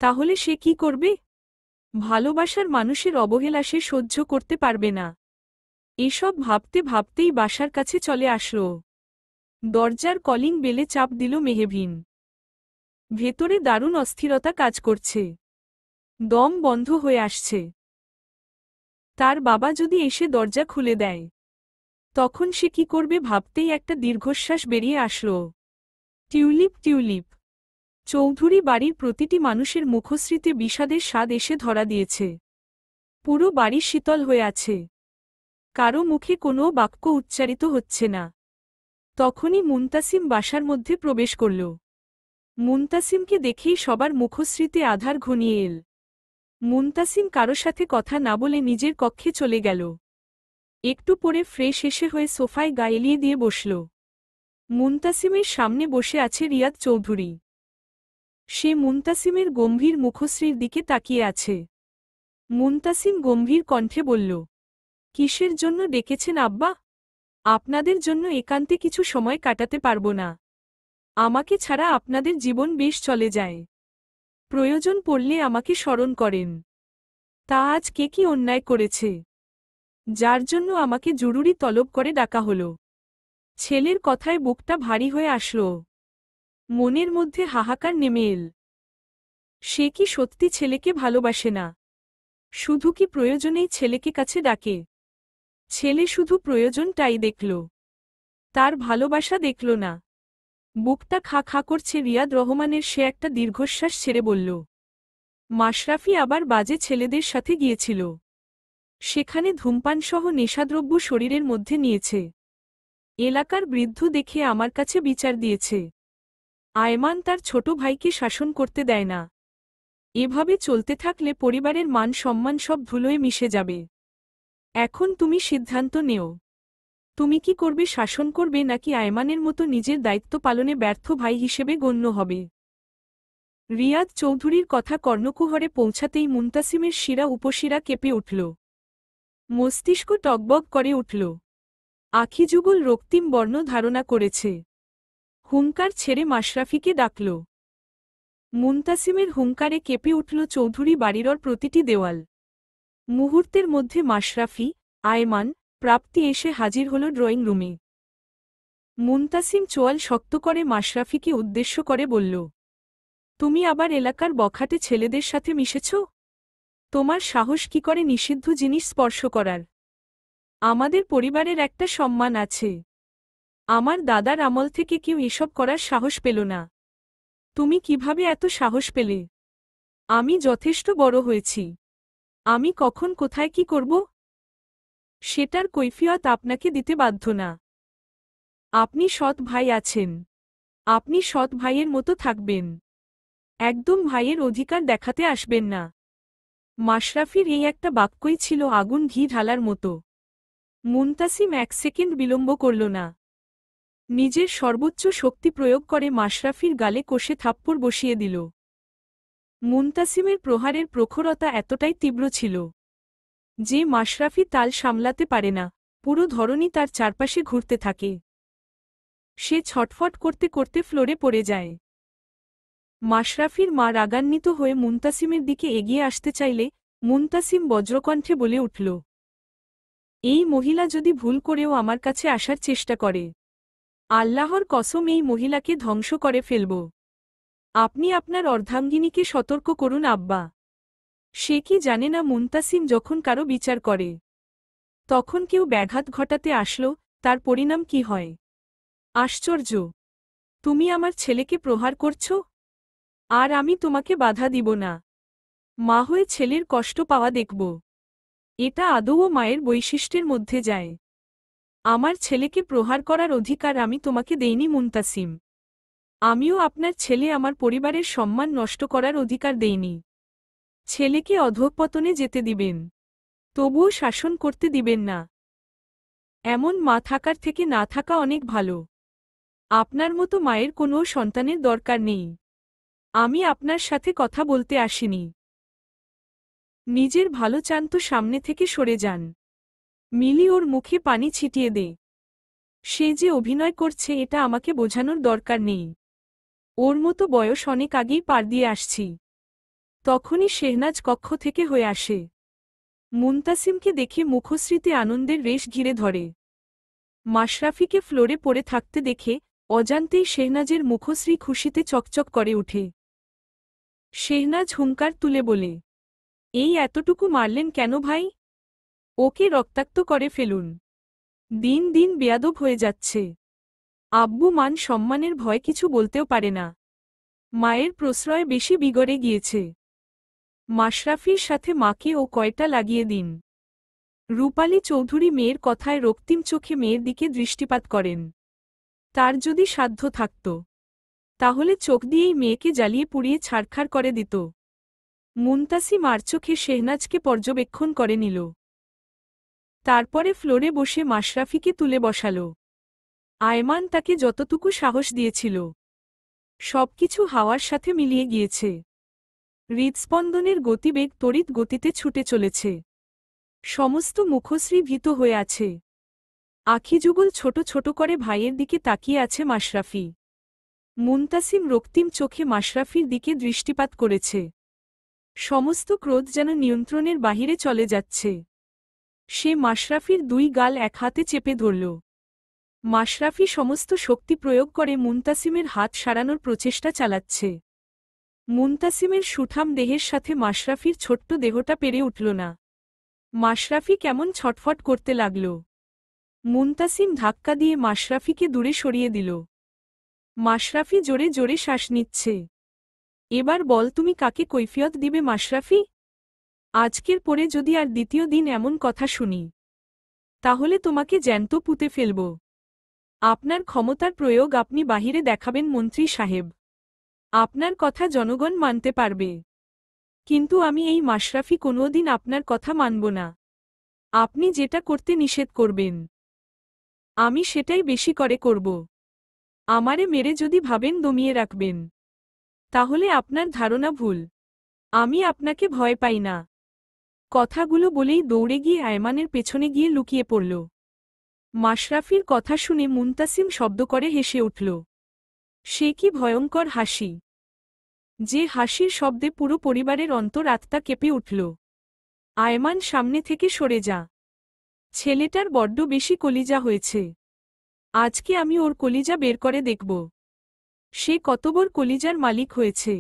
তাহলে সে কি করবে? ভালোবাসার মানুষের অবহেলা সে সহ্য করতে পারবে না। এসব ভাবতে ভাবতেই বাসার কাছে চলে আসল। দরজার কলিং বেলে চাপ দিল মেহবিন। ভেতরে দারুণ অস্থিরতা কাজ করছে। দম বন্ধ হয়ে আসছে। তার বাবা যদি এসে দরজা খুলে দেয়, তখন সে কি করবে ভাবতেই একটা দীর্ঘশ্বাস বেরিয়ে আসল। Tulip tulip. চৌধুরী বাড়ির প্রতিটি মানুষের মুখশ্রীতে বিষাদের স্বাদ এসে ধরা দিয়েছে। পুরো বাড়ি শীতল হয়ে আছে। কারো মুখে কোনো বাক্য উচ্চারিত হচ্ছে না। তখনই মুনতাসিম বাসার মধ্যে প্রবেশ করল। মুনতাসিমকে দেখেই সবার মুখশ্রীতে আধার ঘনিয়ে এল। মুনতাসিম কারো সাথে কথা না বলে নিজের কক্ষে চলে গেল। একটু পরে ফ্রেশ এসে হয়ে সোফায় গা এলিয়ে দিয়ে বসল। মুনতাসিমের সামনে বসে আছে রিয়াদ চৌধুরী। সে মুনতাসিমের গম্ভীর মুখশ্রীর দিকে তাকিয়ে আছে। মুনতাসিম গম্ভীর কণ্ঠে বলল, কিসের জন্য ডেকেছেন আব্বা? আপনাদের জন্য একান্তে কিছু সময় কাটাতে পারব না। আমাকে ছাড়া আপনাদের জীবন বেশ চলে যায়। প্রয়োজন পড়লে আমাকে স্মরণ করেন। তা আজ কে কি অন্যায় করেছে, যার জন্য আমাকে জরুরি তলব করে ডাকা হলো? ছেলের কথায় বুকটা ভারী হয়ে আসল। মনের মধ্যে হাহাকার নেমে এল। সে কি সত্যি ছেলেকে ভালোবাসে না? শুধু কি প্রয়োজনেই ছেলেকে কাছে ডাকে? ছেলে শুধু প্রয়োজনটাই দেখল, তার ভালোবাসা দেখল না। বুকটা খা খা করছে। রিয়াদ রহমানের সে একটা দীর্ঘশ্বাস ছেড়ে বলল, মাশরাফি আবার বাজে ছেলেদের সাথে গিয়েছিল। সেখানে ধূমপানসহ নেশাদ্রব্য শরীরের মধ্যে নিয়েছে। এলাকার বৃদ্ধ দেখে আমার কাছে বিচার দিয়েছে। আয়মান তার ছোট ভাইকে শাসন করতে দেয় না। এভাবে চলতে থাকলে পরিবারের মান সম্মান সব ধুলোয় মিশে যাবে। এখন তুমি সিদ্ধান্ত নেও। তুমি কি করবে? শাসন করবে নাকি আয়মানের মতো নিজের দায়িত্ব পালনে ব্যর্থ ভাই হিসেবে গণ্য হবে? রিয়াদ চৌধুরীর কথা কর্ণকুহরে পৌঁছাতেই মুনতাসিমের শিরা উপশিরা কেঁপে উঠল। মস্তিষ্ক টগবগ করে উঠল। আখিযুগল রক্তিম বর্ণ ধারণা করেছে। হুঙ্কার ছেড়ে মাশরাফিকে ডাকল। মুনতাসিমের হুঙ্কারে কেঁপে উঠল চৌধুরী বাড়ির প্রতিটি দেওয়াল। মুহূর্তের মধ্যে মাশরাফি, আয়মান, প্রাপ্তি এসে হাজির হল ড্রয়িং রুমে। মুনতাসিম চোয়াল শক্ত করে মাশরাফিকে উদ্দেশ্য করে বলল, তুমি আবার এলাকার বখাটে ছেলেদের সাথে মিশেছ? তোমার সাহস কি করে নিষিদ্ধ জিনিস স্পর্শ করার? আমাদের পরিবারের একটা সম্মান আছে। আমার দাদার আমল থেকে কেউ এসব করার সাহস পেল না। তুমি কিভাবে এত সাহস পেলে? আমি যথেষ্ট বড় হয়েছি। আমি কখন কোথায় কি করব, সেটার কৈফিয়ত আপনাকে দিতে বাধ্য না। আপনি সৎ ভাই আছেন। আপনি সৎ ভাইয়ের মতো থাকবেন। একদম ভাইয়ের অধিকার দেখাতে আসবেন না। মাশরাফির এই একটা বাক্যই ছিল আগুন ঘি ঢালার মতো। মুনতাসিম 1 সেকেন্ড বিলম্ব করল না। নিজের সর্বোচ্চ শক্তি প্রয়োগ করে মাশরাফির গালে কষে থাপ্পড় বসিয়ে দিল। মুনতাসিমের প্রহারের প্রখরতা এতটাই তীব্র ছিল যে মাশরাফি তাল সামলাতে পারে না, পুরো ধরনী তার চারপাশে ঘুরতে থাকে। সে ছটফট করতে করতে ফ্লোরে পড়ে যায়। মাশরাফির মা রাগান্বিত হয়ে মুনতাসিমের দিকে এগিয়ে আসতে চাইলে মুনতাসিম বজ্রকণ্ঠে বলে উঠল, এই মহিলা যদি ভুল করেও আমার কাছে আসার চেষ্টা করে, আল্লাহর কসম এই মহিলাকে ধ্বংস করে ফেলব। আপনি আপনার অর্ধাঙ্গিনীকে সতর্ক করুন আব্বা। সে কি জানে না মুনতাসিম যখন কারো বিচার করে তখন কেউ ব্যাঘাত ঘটাতে আসলো তার পরিণাম কি হয়। আশ্চর্য, তুমি আমার ছেলেকে প্রহার করছ, আর আমি তোমাকে বাধা দিব না। মা হয়ে ছেলের কষ্ট পাওয়া দেখব, এটা আদৌ মায়ের বৈশিষ্ট্যের মধ্যে যায়। আমার ছেলেকে প্রহার করার অধিকার আমি তোমাকে দেইনি মুনতাসিম। আমিও আপনার ছেলে আমার পরিবারের সম্মান নষ্ট করার অধিকার দেইনি। ছেলেকে অধঃপতনে যেতে দিবেন, তবুও শাসন করতে দিবেন না। এমন মা থাকার থেকে না থাকা অনেক ভালো। আপনার মতো মায়ের কোনো সন্তানের দরকার নেই। আমি আপনার সাথে কথা বলতে আসিনি। নিজের ভালো চান তো সামনে থেকে সরে যান। মিলি ওর মুখে পানি ছিটিয়ে দে। সে যে অভিনয় করছে এটা আমাকে বোঝানোর দরকার নেই। ওর মতো বয়স অনেক আগেই পার দিয়ে আসছি। তখনই শেহনাজ কক্ষ থেকে হয়ে আসে। মুনতাসিমকে দেখে মুখশ্রীতে আনন্দের রেশ ঘিরে ধরে। মাশরাফিকে ফ্লোরে পড়ে থাকতে দেখে অজান্তেই শেহনাজের মুখশ্রী খুশিতে চকচক করে ওঠে। শেহনাজ হুঙ্কার তুলে বলে, এই এতটুকু মারলেন কেন ভাই? ওকে রক্তাক্ত করে ফেলুন। দিন দিন বেয়াদব হয়ে যাচ্ছে। আব্বু মান সম্মানের ভয় কিছু বলতেও পারে না। মায়ের প্রশ্রয় বেশি বিগড়ে গিয়েছে। মাশরাফির সাথে মাকে ও কয়টা লাগিয়ে দিন। রূপালী চৌধুরী মেয়ের কথায় রক্তিম চোখে মেয়ের দিকে দৃষ্টিপাত করেন। তার যদি সাধ্য থাকত তাহলে চোখ দিয়েই মেয়েকে জ্বালিয়ে পুড়িয়ে ছারখার করে দিত। মুনতাসিম আর চোখে শেহনাজকে পর্যবেক্ষণ করে নিল। তারপরে ফ্লোরে বসে মাশরাফিকে তুলে বসাল। আয়মান তাকে যতটুকু সাহস দিয়েছিল সবকিছু হাওয়ার সাথে মিলিয়ে গিয়েছে। হৃদস্পন্দনের গতিবেগ তড়িৎ গতিতে ছুটে চলেছে। সমস্ত মুখশ্রী ভীত হয়ে আছে। আখিযুগল ছোট ছোট করে ভাইয়ের দিকে তাকিয়ে আছে মাশরাফি। মুনতাসিম রক্তিম চোখে মাশরাফির দিকে দৃষ্টিপাত করেছে। সমস্ত ক্রোধ যেন নিয়ন্ত্রণের বাহিরে চলে যাচ্ছে। সে মাশরাফির দুই গাল এক হাতে চেপে ধরল। মাশরাফি সমস্ত শক্তি প্রয়োগ করে মুনতাসিমের হাত সারানোর প্রচেষ্টা চালাচ্ছে। মুনতাসিমের সুঠাম দেহের সাথে মাশরাফির ছোট্ট দেহটা পেরে উঠল না। মাশরাফি কেমন ছটফট করতে লাগল। মুনতাসিম ধাক্কা দিয়ে মাশরাফিকে দূরে সরিয়ে দিল। মাশরাফি জোরে জোরে শ্বাস নিচ্ছে। এবার বল তুমি কাকে কৈফিয়ত দিবে মাশরাফি? আজকের পরে যদি আর দ্বিতীয় দিন এমন কথা শুনি তাহলে তোমাকে জ্যান্ত পুঁতে ফেলব। আপনার ক্ষমতার প্রয়োগ আপনি বাহিরে দেখাবেন মন্ত্রী সাহেব। আপনার কথা জনগণ মানতে পারবে, কিন্তু আমি এই মাশরাফি কোনোদিন আপনার কথা মানব না। আপনি যেটা করতে নিষেধ করবেন আমি সেটাই বেশি করে করব। আমারে মেরে যদি ভাবেন দমিয়ে রাখবেন তাহলে আপনার ধারণা ভুল। আমি আপনাকে ভয় পাই না। কথাগুলো বলেই দৌড়ে গিয়ে আয়মানের পেছনে গিয়ে লুকিয়ে পড়ল। মাশরাফির কথা শুনে মুনতাসিম শব্দ করে হেসে উঠল। সে কি ভয়ঙ্কর হাসি! যে হাসির শব্দে পুরো পরিবারের অন্তর আত্মা কেঁপে উঠল। আয়মান সামনে থেকে সরে যা। ছেলেটার বড্ড বেশি কলিজা হয়েছে। আজকে আমি ওর কলিজা বের করে দেখব সে কতবড় কলিজার মালিক হয়েছে।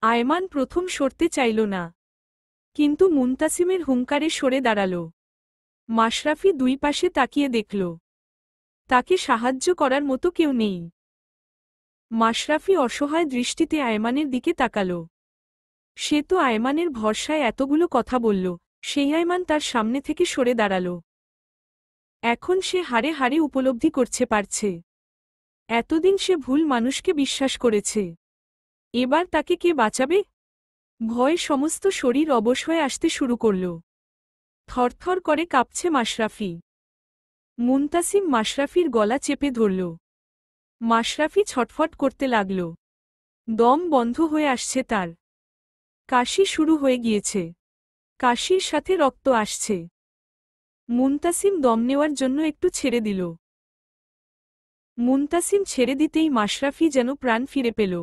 আয়মান প্রথম সরতে চাইল না, কিন্তু মুনতাসিমের হুঙ্কারে সরে দাঁড়াল। মাশরাফি দুই পাশে তাকিয়ে দেখল তাকে সাহায্য করার মতো কেউ নেই। মাশরাফি অসহায় দৃষ্টিতে আয়মানের দিকে তাকাল। সে তো আয়মানের ভরসায় এতগুলো কথা বলল, সেই আয়মান তার সামনে থেকে সরে দাঁড়াল। এখন সে হাড়ে হাড়ে উপলব্ধি করতে পারছে এতদিন সে ভুল মানুষকে বিশ্বাস করেছে। এবার তাকে কে বাঁচাবে? ভয়ে সমস্ত শরীর অবশ হয়ে আসতে শুরু করল। থরথর করে কাঁপছে মাশরাফি। মুনতাসিম মাশরাফির গলা চেপে ধরল। মাশরাফি ছটফট করতে লাগল। দম বন্ধ হয়ে আসছে তার। কাশি শুরু হয়ে গিয়েছে। কাশির সাথে রক্ত আসছে। মুনতাসিম দম নেওয়ার জন্য একটু ছেড়ে দিল। মুনতাসিম ছেড়ে দিতেই মাশরাফি যেন প্রাণ ফিরে পেল।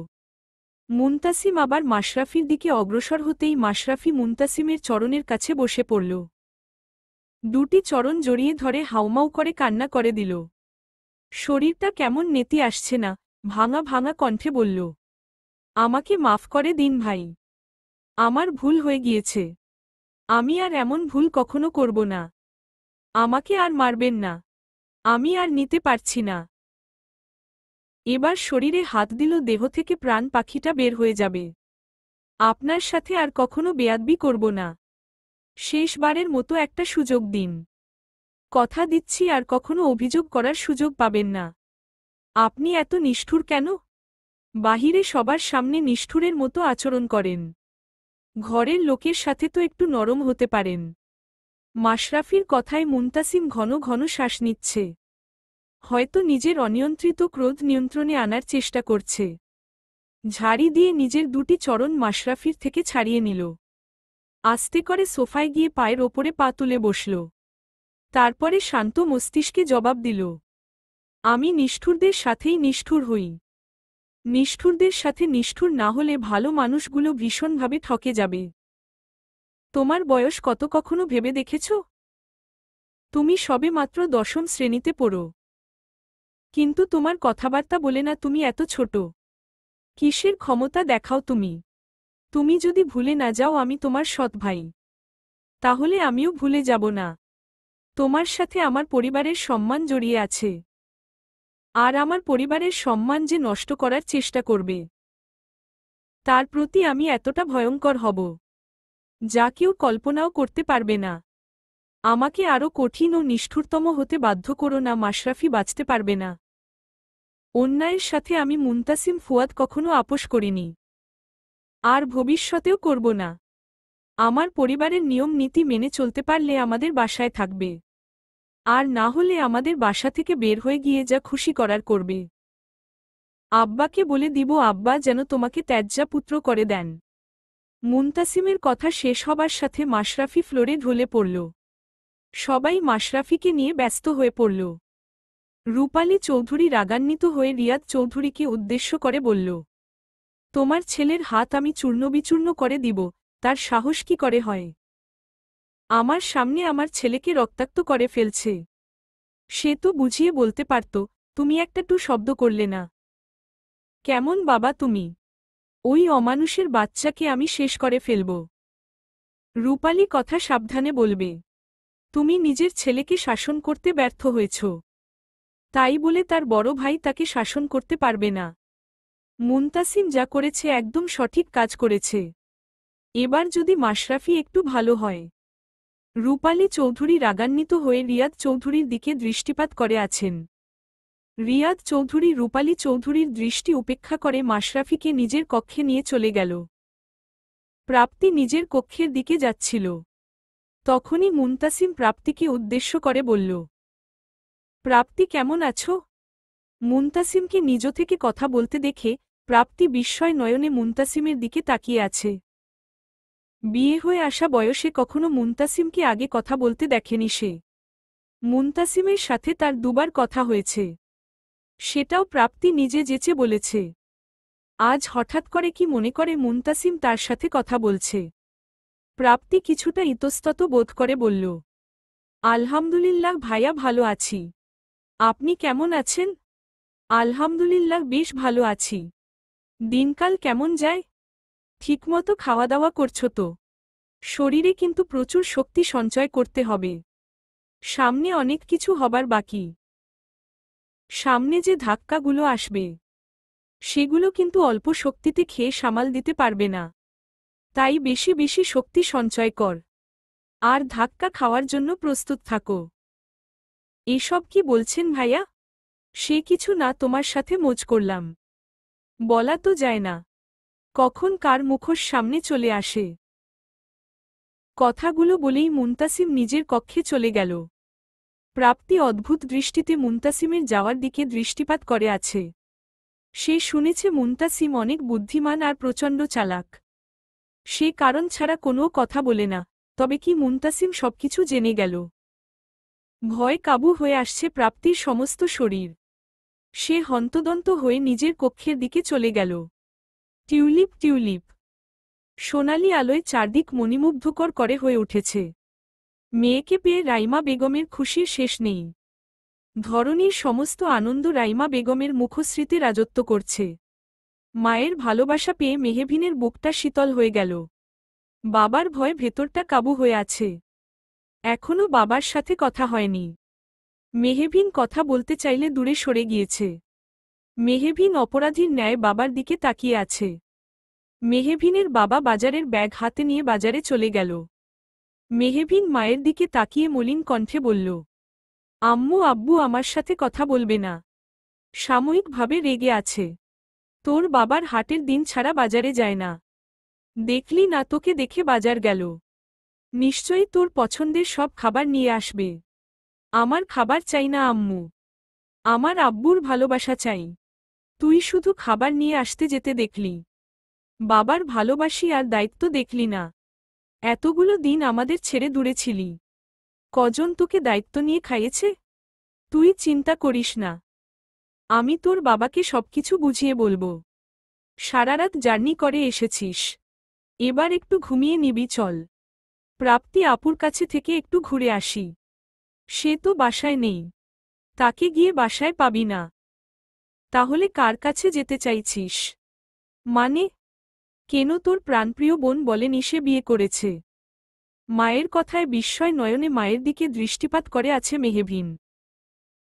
মুনতাসিম আবার মাশরাফির দিকে অগ্রসর হতেই মাশরাফি মুনতাসিমের চরণের কাছে বসে পড়ল। দুটি চরণ জড়িয়ে ধরে হাউমাউ করে কান্না করে দিল। শরীরটা কেমন নেতি আসছে না, ভাঙা ভাঙা কণ্ঠে বলল, আমাকে মাফ করে দিন ভাই। আমার ভুল হয়ে গিয়েছে। আমি আর এমন ভুল কখনো করব না। আমাকে আর মারবেন না। আমি আর নিতে পারছি না। এবার শরীরে হাত দিল, দেহ থেকে প্রাণ পাখিটা বের হয়ে যাবে। আপনার সাথে আর কখনো বেয়াদবি করব না। শেষবারের মতো একটা সুযোগ দিন। কথা দিচ্ছি আর কখনো অভিযোগ করার সুযোগ পাবেন না। আপনি এত নিষ্ঠুর কেন? বাহিরে সবার সামনে নিষ্ঠুরের মতো আচরণ করেন। ঘরের লোকের সাথে তো একটু নরম হতে পারেন। মাশরাফির কথায় মুনতাসিম ঘন ঘন শ্বাস নিচ্ছে। হয়তো নিজের অনিয়ন্ত্রিত ক্রোধ নিয়ন্ত্রণে আনার চেষ্টা করছে। ঝাড়ি দিয়ে নিজের দুটি চরণ মাশরাফির থেকে ছাড়িয়ে নিল। আস্তে করে সোফায় গিয়ে পায়ের ওপরে পা তুলে বসল। তারপরে শান্ত মস্তিষ্কে জবাব দিল, আমি নিষ্ঠুরদের সাথেই নিষ্ঠুর হই। নিষ্ঠুরদের সাথে নিষ্ঠুর না হলে ভালো মানুষগুলো ভীষণভাবে ঠকে যাবে। তোমার বয়স কত কখনো ভেবে দেখেছ? তুমি সবে মাত্র 10ম শ্রেণীতে পড়ো। কিন্তু তোমার কথাবার্তা বলে না তুমি এত ছোট। কিসের ক্ষমতা দেখাও তুমি? তুমি যদি ভুলে না যাও আমি তোমার সৎ ভাই, তাহলে আমিও ভুলে যাব না। তোমার সাথে আমার পরিবারের সম্মান জড়িয়ে আছে। আর আমার পরিবারের সম্মান যে নষ্ট করার চেষ্টা করবে, তার প্রতি আমি এতটা ভয়ঙ্কর হব, যা কেউ কল্পনাও করতে পারবে না। আমাকে আরও কঠিন ও নিষ্ঠুরতম হতে বাধ্য করো না, মাশরাফি বাঁচতে পারবে না। অন্যায়ের সাথে আমি মুনতাসিম ফুয়াদ কখনো আপোষ করিনি, আর ভবিষ্যতেও করব না। আমার পরিবারের নিয়ম নীতি মেনে চলতে পারলে আমাদের বাসায় থাকবে, আর না হলে আমাদের বাসা থেকে বের হয়ে গিয়ে যা খুশি করার করবে। আব্বাকে বলে দিব আব্বা যেন তোমাকে ত্যাজ্জা পুত্র করে দেন। মুনতাসিমের কথা শেষ হবার সাথে মাশরাফি ফ্লোরে ঢলে পড়ল। সবাই মাশরাফিকে নিয়ে ব্যস্ত হয়ে পড়ল। রূপালী চৌধুরী রাগান্বিত হয়ে রিয়াদ চৌধুরীকে উদ্দেশ্য করে বলল, তোমার ছেলের হাত আমি চূর্ণবিচূর্ণ করে দিব, তার সাহস কি করে হয়? আমার সামনে আমার ছেলেকে রক্তাক্ত করে ফেলছে। সে তো বুঝিয়ে বলতে পারত, তুমি একটা টু শব্দ করলে না। কেমন বাবা তুমি? ওই অমানুষের বাচ্চাকে আমি শেষ করে ফেলব। রূপালী কথা সাবধানে বলবে। তুমি নিজের ছেলেকে শাসন করতে ব্যর্থ হয়েছ, তাই বলে তার বড় ভাই তাকে শাসন করতে পারবে না। মুনতাসিম যা করেছে একদম সঠিক কাজ করেছে। এবার যদি মাশরাফি একটু ভালো হয়। রূপালী চৌধুরী রাগান্বিত হয়ে রিয়াদ চৌধুরীর দিকে দৃষ্টিপাত করে আছেন। রিয়াদ চৌধুরী রূপালী চৌধুরীর দৃষ্টি উপেক্ষা করে মাশরাফিকে নিজের কক্ষে নিয়ে চলে গেল। প্রাপ্তি নিজের কক্ষের দিকে যাচ্ছিল। তখনই মুনতাসিম প্রাপ্তিকে উদ্দেশ্য করে বলল, প্রাপ্তি কেমন আছো? মুনতাসিমকে নিজ থেকে কথা বলতে দেখে প্রাপ্তি বিস্ময় নয়নে মুনতাসিমের দিকে তাকিয়ে আছে। বিয়ে হয়ে আসা বয়সে কখনো মুনতাসিমকে আগে কথা বলতে দেখেনি সে। মুনতাসিমের সাথে তার দুবার কথা হয়েছে, সেটাও প্রাপ্তি নিজে যেচে বলেছে। আজ হঠাৎ করে কি মনে করে মুনতাসিম তার সাথে কথা বলছে। প্রাপ্তি কিছুটা ইতস্তত বোধ করে বলল, আলহামদুলিল্লাহ ভাইয়া, ভালো আছি। আপনি কেমন আছেন? আলহামদুলিল্লাহ বেশ ভালো আছি। দিনকাল কেমন যায়? ঠিকমতো খাওয়া দাওয়া করছো তো? শরীরে কিন্তু প্রচুর শক্তি সঞ্চয় করতে হবে। সামনে অনেক কিছু হবার বাকি। সামনে যে ধাক্কাগুলো আসবে, সেগুলো কিন্তু অল্প শক্তিতে খেয়ে সামাল দিতে পারবে না। তাই বেশি বেশি শক্তি সঞ্চয় কর, আর ধাক্কা খাওয়ার জন্য প্রস্তুত থাকো। এসব কি বলছেন ভাইয়া? সে কিছু না, তোমার সাথে মজ করলাম। বলা তো যায় না, কখন কার মুখোশ সামনে চলে আসে। কথাগুলো বলেই মুনতাসিম নিজের কক্ষে চলে গেল। প্রাপ্তি অদ্ভুত দৃষ্টিতে মুনতাসিমের যাওয়ার দিকে দৃষ্টিপাত করে আছে। সে শুনেছে মুনতাসিম অনেক বুদ্ধিমান আর প্রচণ্ড চালাক। সে কারণ ছাড়া কোনো কথা বলে না, তবে কি মুনতাসিম সবকিছু জেনে গেল? ভয় কাবু হয়ে আসছে প্রাপ্তির সমস্ত শরীর। সে হন্তদন্ত হয়ে নিজের কক্ষের দিকে চলে গেল। টিউলিপ টিউলিপ সোনালি আলোয় চারদিক মণিমুগ্ধকর করে হয়ে উঠেছে। মেয়েকে পেয়ে রাইমা বেগমের খুশির শেষ নেই। ধরনীর সমস্ত আনন্দ রাইমা বেগমের মুখশ্রীতে রাজত্ব করছে। মায়ের ভালোবাসা পেয়ে মেহবিনের বুকটা শীতল হয়ে গেল। বাবার ভয় ভেতরটা কাবু হয়ে আছে। এখনও বাবার সাথে কথা হয়নি। মেহবিন কথা বলতে চাইলে দূরে সরে গিয়েছে। মেহবিন অপরাধীর ন্যায় বাবার দিকে তাকিয়ে আছে। মেহবিনের বাবা বাজারের ব্যাগ হাতে নিয়ে বাজারে চলে গেল। মেহবিন মায়ের দিকে তাকিয়ে মলিন কণ্ঠে বলল, আম্মু আব্বু আমার সাথে কথা বলবে না। সাময়িকভাবে রেগে আছে। তোর বাবার হাটের দিন ছাড়া বাজারে যায় না। দেখলি না তোকে দেখে বাজার গেল। নিশ্চয়ই তোর পছন্দের সব খাবার নিয়ে আসবে। আমার খাবার চাই না আম্মু। আমার আব্বুর ভালোবাসা চাই। তুই শুধু খাবার নিয়ে আসতে যেতে দেখলি। বাবার ভালোবাসি আর দায়িত্ব দেখলি না। এতগুলো দিন আমাদের ছেড়ে দূরে ছিলি। কজন তোকে দায়িত্ব নিয়ে খাইয়েছে? তুই চিন্তা করিস না। আমি তোর বাবাকে সবকিছু বুঝিয়ে বলবো। সারারাত জার্নি করে এসেছিস। এবার একটু ঘুমিয়ে নিবি চল। প্রাপ্তি আপুর কাছে থেকে একটু ঘুরে আসি। সে তো বাসায় নেই। তাকে গিয়ে বাসায় পাবি না। তাহলে কার কাছে যেতে চাইছিস? মানে? কেন তোর প্রাণপ্রিয় বোন বলেনি সে বিয়ে করেছে? মায়ের কথায় বিস্ময় নয়নে মায়ের দিকে দৃষ্টিপাত করে আছে মেহবিন।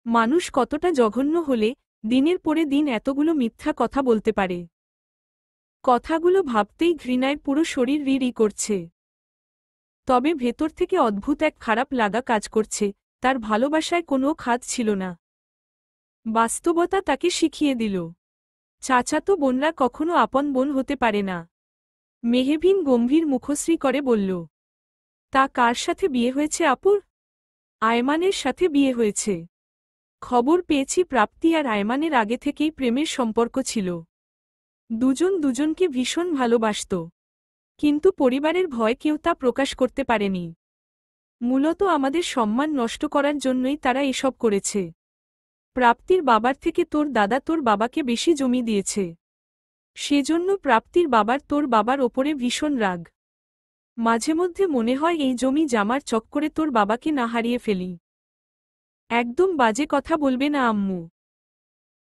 মানুষ কতটা জঘন্য হলে দিনের পরে দিন এতগুলো মিথ্যা কথা বলতে পারে? কথাগুলো ভাবতেই ঘৃণায় পুরো শরীর রি করছে। তবে ভেতর থেকে অদ্ভুত এক খারাপ লাগা কাজ করছে। তার ভালোবাসায় কোনো খাদ ছিল না। বাস্তবতা তাকে শিখিয়ে দিল, চাচাতো বোনরা কখনো আপন বোন হতে পারে না। মেহবিন গম্ভীর মুখশ্রী করে বলল, তা কার সাথে বিয়ে হয়েছে আপুর? আয়মানের সাথে বিয়ে হয়েছে। খবর পেয়েছি প্রাপ্তি আর আয়মানের আগে থেকেই প্রেমের সম্পর্ক ছিল। দুজন দুজনকে ভীষণ ভালোবাসত। কিন্তু পরিবারের ভয় কেউ তা প্রকাশ করতে পারেনি। মূলত আমাদের সম্মান নষ্ট করার জন্যই তারা এসব করেছে। প্রাপ্তির বাবার থেকে তোর দাদা তোর বাবাকে বেশি জমি দিয়েছে। সেজন্য প্রাপ্তির বাবার তোর বাবার ওপরে ভীষণ রাগ। মাঝে মধ্যে মনে হয় এই জমি জামার চক্করে তোর বাবাকে না হারিয়ে ফেলি। একদম বাজে কথা বলবে না আম্মু।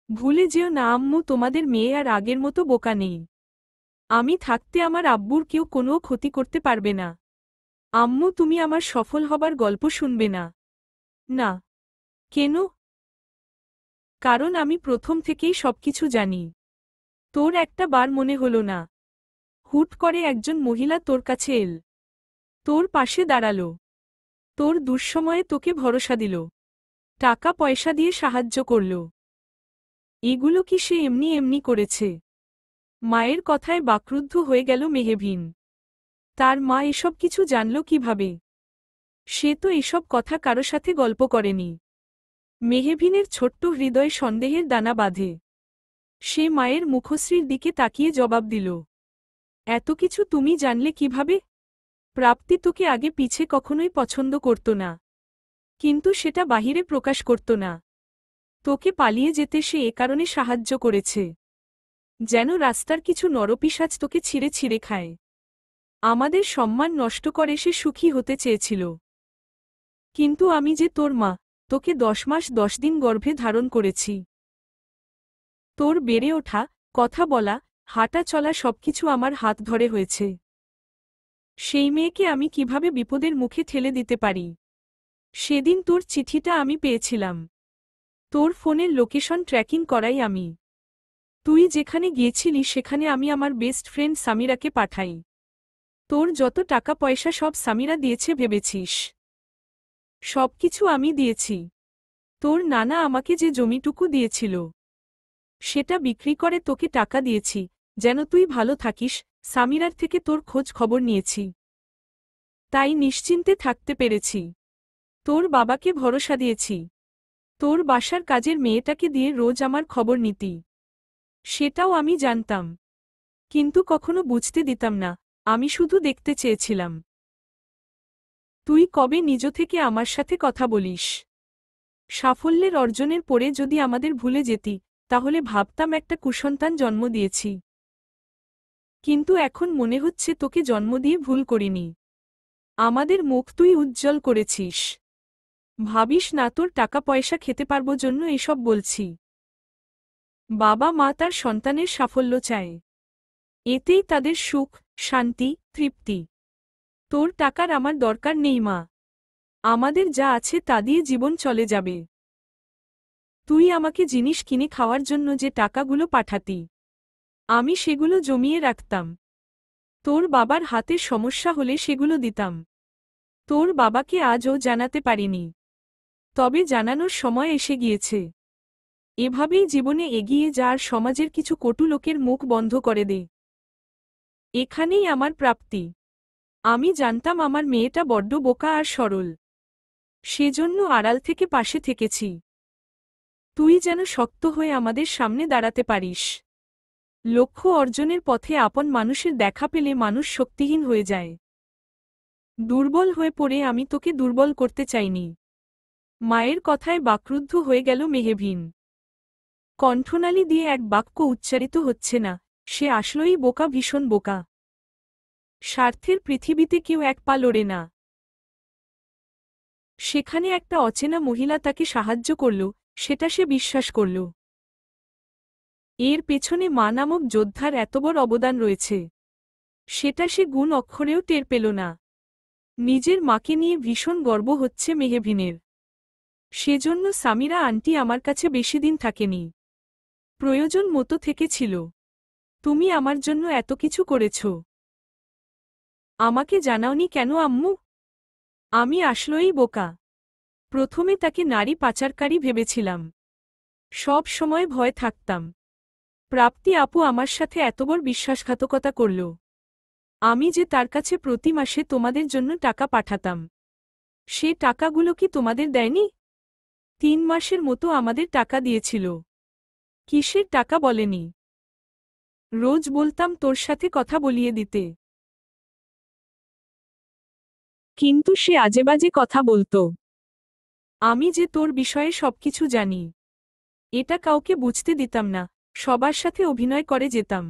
ভুলে যেও না আম্মু, তোমাদের মেয়ে আর আগের মতো বোকা নেই। আমি থাকতে আমার আব্বুর কেউ কোনো ক্ষতি করতে পারবে না। আম্মু তুমি আমার সফল হবার গল্প শুনবে না? না। কেন? কারণ আমি প্রথম থেকেই সবকিছু জানি। তোর একটা বার মনে হলো না? হুট করে একজন মহিলা তোর কাছে এল, তোর পাশে দাঁড়ালো, তোর দুঃসময়ে তোকে ভরসা দিল, টাকা পয়সা দিয়ে সাহায্য করল। এগুলো কি সে এমনি এমনি করেছে? মায়ের কথায় বাকরুদ্ধ হয়ে গেল মেহবিন। তার মা এসব কিছু জানল কিভাবে? সে তো এসব কথা কারো সাথে গল্প করেনি। মেহবিনের ছোট্ট হৃদয়ে সন্দেহের দানা বাঁধে। সে মায়ের মুখশ্রীর দিকে তাকিয়ে জবাব দিল, এত কিছু তুমি জানলে কিভাবে? প্রাপ্তি তোকে আগে পিছে কখনোই পছন্দ করত না, কিন্তু সেটা বাহিরে প্রকাশ করত না। তোকে পালিয়ে যেতে সে এ কারণে সাহায্য করেছে, যেন রাস্তার কিছু নরপিশাচ তোকে ছিঁড়ে ছিঁড়ে খায়। আমাদের সম্মান নষ্ট করে সে সুখী হতে চেয়েছিল। কিন্তু আমি যে তোর মা, তোকে 10 মাস 10 দিন গর্ভে ধারণ করেছি। তোর বেড়ে ওঠা, কথা বলা, হাঁটা চলা সবকিছু আমার হাত ধরে হয়েছে। সেই মেয়েকে আমি কিভাবে বিপদের মুখে ঠেলে দিতে পারি? সেদিন তোর চিঠিটা আমি পেয়েছিলাম। তোর ফোনের লোকেশন ট্র্যাকিং করাই আমি। তুই যেখানে গিয়েছিলি সেখানে আমি আমার বেস্ট ফ্রেন্ড সামিরাকে পাঠাই। তোর যত টাকা পয়সা সব সামিরা দিয়েছে ভেবেছিস? সবকিছু আমি দিয়েছি। তোর নানা আমাকে যে জমিটুকু দিয়েছিল সেটা বিক্রি করে তোকে টাকা দিয়েছি, যেন তুই ভালো থাকিস। সামিরার থেকে তোর খোঁজ খবর নিয়েছি, তাই নিশ্চিন্তে থাকতে পেরেছি। তোর বাবাকে ভরসা দিয়েছি। তোর বাসার কাজের মেয়েটাকে দিয়ে রোজ আমার খবর নিতি। সেটাও আমি জানতাম, কিন্তু কখনো বুঝতে দিতাম না। আমি শুধু দেখতে চেয়েছিলাম তুই কবে নিজ থেকে আমার সাথে কথা বলিস। সাফল্যের অর্জনের পরে যদি আমাদের ভুলে যেতি, তাহলে ভাবতাম একটা কুসন্তান জন্ম দিয়েছি। কিন্তু এখন মনে হচ্ছে তোকে জন্ম দিয়ে ভুল করিনি। আমাদের মুখ তুই উজ্জ্বল করেছিস। ভাবিস না তোর টাকা পয়সা খেতে পারবো জন্য এসব বলছি। বাবা মা তার সন্তানের সাফল্য চায়, এতেই তাদের সুখ, শান্তি, তৃপ্তি। তোর টাকার আমার দরকার নেই মা। আমাদের যা আছে তা দিয়ে জীবন চলে যাবে। তুই আমাকে জিনিস কিনে খাওয়ার জন্য যে টাকাগুলো পাঠাতি, আমি সেগুলো জমিয়ে রাখতাম। তোর বাবার হাতের সমস্যা হলে সেগুলো দিতাম। তোর বাবাকে আজও জানাতে পারিনি, তবে জানানোর সময় এসে গিয়েছে। এভাবেই জীবনে এগিয়ে যা আর সমাজের কিছু কটু লোকের মুখ বন্ধ করে দে। এখানেই আমার প্রাপ্তি। আমি জানতাম আমার মেয়েটা বড্ড বোকা আর সরল, সেজন্য আড়াল থেকে পাশে থেকেছি। তুই যেন শক্ত হয়ে আমাদের সামনে দাঁড়াতে পারিস। লক্ষ্য অর্জনের পথে আপন মানুষের দেখা পেলে মানুষ শক্তিহীন হয়ে যায়। দুর্বল হয়ে পড়ে আমি তোকে দুর্বল করতে চাইনি। মায়ের কথায় বাকরুদ্ধ হয়ে গেল মেহবিন। কণ্ঠনালী দিয়ে এক বাক্য উচ্চারিত হচ্ছে না। সে আসলেই বোকা, ভীষণ বোকা। স্বার্থের পৃথিবীতে কেউ এক পা লড়ে না। সেখানে একটা অচেনা মহিলা তাকে সাহায্য করল, সেটা সে বিশ্বাস করল। এর পেছনে মা নামক যোদ্ধার এত বড় অবদান রয়েছে, সেটা সে গুণ অক্ষরেও টের পেল না। নিজের মাকে নিয়ে ভীষণ গর্ব হচ্ছে মেহবিনের। সেজন্য সামিরা আন্টি আমার কাছে বেশি দিন থাকেনি, প্রয়োজন মতো থেকেছিল। তুমি আমার জন্য এত কিছু করেছ, আমাকে জানাওনি কেন আম্মু? আমি আসলেই বোকা। প্রথমে তাকে নারী পাচারকারী ভেবেছিলাম, সব সময় ভয় থাকতাম। প্রাপ্তি আপু আমার সাথে এত বড় বিশ্বাসঘাতকতা করল। আমি যে তার কাছে প্রতি মাসে তোমাদের জন্য টাকা পাঠাতাম, সে টাকাগুলো কি তোমাদের দেয়নি? 3 মাসের মতো আমাদের টাকা দিয়েছিল। কিসের টাকা বলেনি? রোজ বলতাম তোর সাথে কথা বলিয়ে দিতে, কিন্তু সে আজেবাজে কথা বলতো। আমি যে তোর বিষয়ে সবকিছু জানি, এটা কাউকে বুঝতে দিতাম না। সবার সাথে অভিনয় করে যেতাম।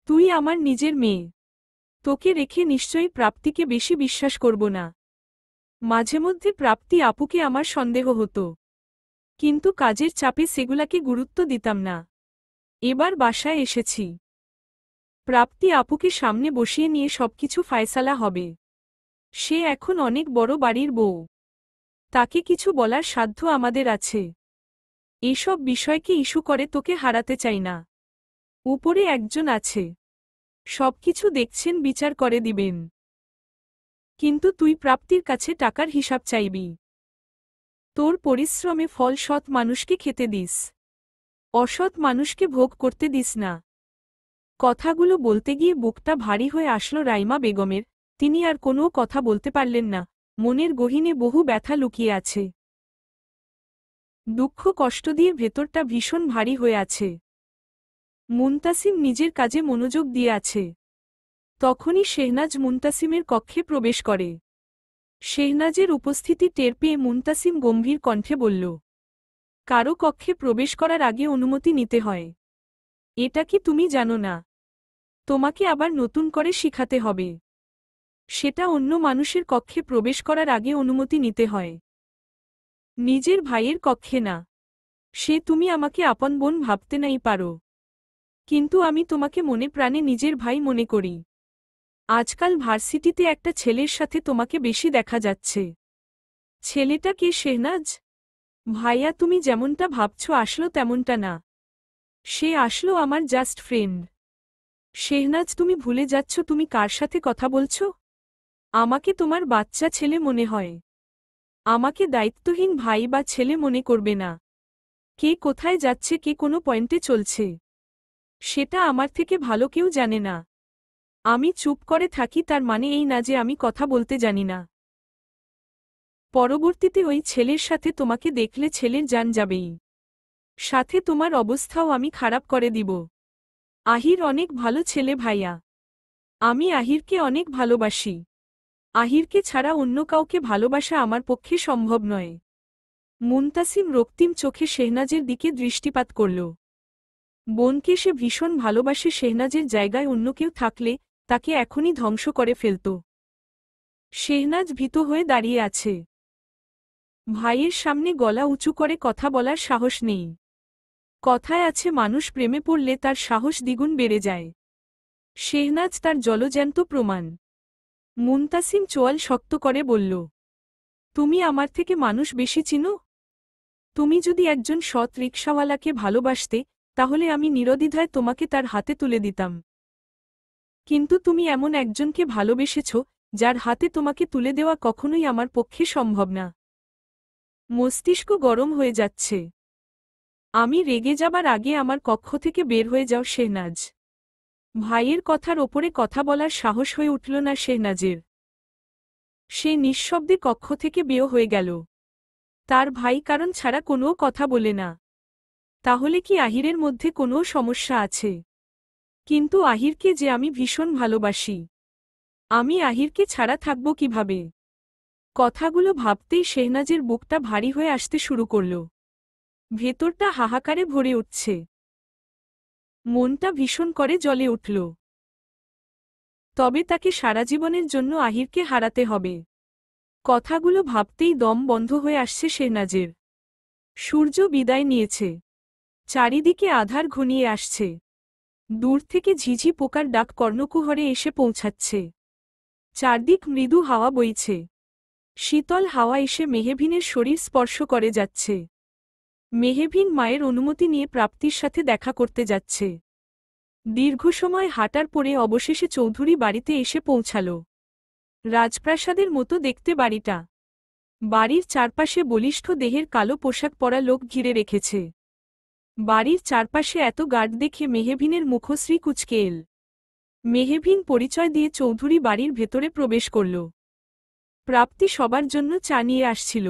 তুই আমার নিজের মেয়ে, তোকে রেখে নিশ্চয়ই প্রাপ্তিকে বেশি বিশ্বাস করব না। মাঝে মধ্যে প্রাপ্তি আপুকে আমার সন্দেহ হতো, কিন্তু কাজের চাপে সেগুলাকে গুরুত্ব দিতাম না। এবার বাসায় এসেছি, প্রাপ্তি আপুকে সামনে বসিয়ে নিয়ে সবকিছু ফায়সালা হবে। সে এখন অনেক বড় বাড়ির বউ, তাকে কিছু বলার সাধ্য আমাদের আছে। এসব বিষয়কে ইস্যু করে তোকে হারাতে চাই না। উপরে একজন আছে, সবকিছু দেখছেন, বিচার করে দিবেন। কিন্তু তুই প্রাপ্তির কাছে টাকার হিসাব চাইবি। তোর পরিশ্রমে ফল সৎ মানুষকে খেতে দিস, অসৎ মানুষকে ভোগ করতে দিস না। কথাগুলো বলতে গিয়ে বুকটা ভারী হয়ে আসলো রাইমা বেগমের। তিনি আর কোনো কথা বলতে পারলেন না। মনের গহীনে বহু ব্যথা লুকিয়ে আছে। দুঃখ কষ্ট দিয়ে ভেতরটা ভীষণ ভারী হয়ে আছে। মুনতাসিম নিজের কাজে মনোযোগ দিয়ে আছে। তখনই শেহনাজ মুনতাসিমের কক্ষে প্রবেশ করে। শেহনাজের উপস্থিতি টের পেয়ে মুনতাসিম গম্ভীর কণ্ঠে বলল, কারো কক্ষে প্রবেশ করার আগে অনুমতি নিতে হয়। এটা কি তুমি জানো না? তোমাকে আবার নতুন করে শিখাতে হবে। সেটা অন্য মানুষের কক্ষে প্রবেশ করার আগে অনুমতি নিতে হয়, নিজের ভাইয়ের কক্ষে না। সে তুমি আমাকে আপন বোন ভাবতে নাই পারো, কিন্তু আমি তোমাকে মনে প্রাণে নিজের ভাই মনে করি। আজকাল ভার্সিটিতে একটা ছেলের সাথে তোমাকে বেশি দেখা যাচ্ছে। ছেলেটা কে শেহনাজ? ভাইয়া তুমি যেমনটা ভাবছ আসলো তেমনটা না। সে আসলো আমার জাস্ট ফ্রেন্ড। শেহনাজ তুমি ভুলে যাচ্ছ তুমি কার সাথে কথা বলছ। আমাকে তোমার বাচ্চা ছেলে মনে হয়। আমাকে দায়িত্বহীন ভাই বা ছেলে মনে করবে না। কে কোথায় যাচ্ছে, কে কোনো পয়েন্টে চলছে, সেটা আমার থেকে ভালো কেউ জানে না। আমি চুপ করে থাকি তার মানে এই না যে আমি কথা বলতে জানি না। পরবর্তীতে ওই ছেলের সাথে তোমাকে দেখলে ছেলের জান যাবেই। সাথে তোমার অবস্থাও আমি খারাপ করে দিব। আহির অনেক ভালো ছেলে ভাইয়া। আমি আহিরকে অনেক ভালোবাসি। আহিরকে ছাড়া অন্য কাউকে ভালোবাসা আমার পক্ষে সম্ভব নয়। মুনতাসিম রক্তিম চোখে শেহনাজের দিকে দৃষ্টিপাত করল। বোনকে সে ভীষণ ভালোবাসে, শেহনাজের জায়গায় অন্য কেউ থাকলে তাকে এখনই ধ্বংস করে ফেলত। শেহনাজ ভীত হয়ে দাঁড়িয়ে আছে। ভাইয়ের সামনে গলা উঁচু করে কথা বলার সাহস নেই। কথায় আছে মানুষ প্রেমে পড়লে তার সাহস দ্বিগুণ বেড়ে যায়। শেহনাজ তার জলজ্যান্ত প্রমাণ। মুনতাসিম চোয়াল শক্ত করে বলল, তুমি আমার থেকে মানুষ বেশি চিনো? তুমি যদি একজন সৎ রিকশাওয়ালাকে ভালোবাসতে তাহলে আমি নিরদ্বিধায় তোমাকে তার হাতে তুলে দিতাম। কিন্তু তুমি এমন একজনকে ভালোবেসেছ যার হাতে তোমাকে তুলে দেওয়া কখনোই আমার পক্ষে সম্ভব না। মস্তিষ্ক গরম হয়ে যাচ্ছে। আমি রেগে যাবার আগে আমার কক্ষ থেকে বের হয়ে যাও শেহনাজ। ভাইয়ের কথার ওপরে কথা বলার সাহস হয়ে উঠল না শেহনাজের। সে নিঃশব্দে কক্ষ থেকে বের হয়ে গেল। তার ভাই কারণ ছাড়া কোনো কথা বলে না। তাহলে কি আহিরের মধ্যে কোনো সমস্যা আছে? কিন্তু আহিরকে যে আমি ভীষণ ভালোবাসি। আমি আহিরকে ছাড়া থাকব কিভাবে? কথাগুলো ভাবতেই শেহনাজের বুকটা ভারী হয়ে আসতে শুরু করল। ভেতরটা হাহাকারে ভরে উঠছে। মনটা ভীষণ করে জ্বলে উঠল। তবে তাকে সারা জীবনের জন্য আহিরকে হারাতে হবে। কথাগুলো ভাবতেই দম বন্ধ হয়ে আসছে শেহনাজের। সূর্য বিদায় নিয়েছে। চারিদিকে আধার ঘনিয়ে আসছে। দূর থেকে ঝিঝি পোকার ডাক কর্ণকুহরে এসে পৌঁছাচ্ছে। চারদিক মৃদু হাওয়া বইছে। শীতল হাওয়া এসে মেহবিনের শরীর স্পর্শ করে যাচ্ছে। মেহবিন মায়ের অনুমতি নিয়ে প্রাপ্তির সাথে দেখা করতে যাচ্ছে। দীর্ঘ সময় হাঁটার পরে অবশেষে চৌধুরী বাড়িতে এসে পৌঁছাল। রাজপ্রাসাদের মতো দেখতে বাড়িটা। বাড়ির চারপাশে বলিষ্ঠ দেহের কালো পোশাক পরা লোক ঘিরে রেখেছে। বাড়ির চারপাশে এত গার্ড দেখে মেহবিনের মুখশ্রী কুঁচকে এল। মেহবিন পরিচয় দিয়ে চৌধুরী বাড়ির ভেতরে প্রবেশ করল। প্রাপ্তি সবার জন্য চা নিয়ে আসছিল।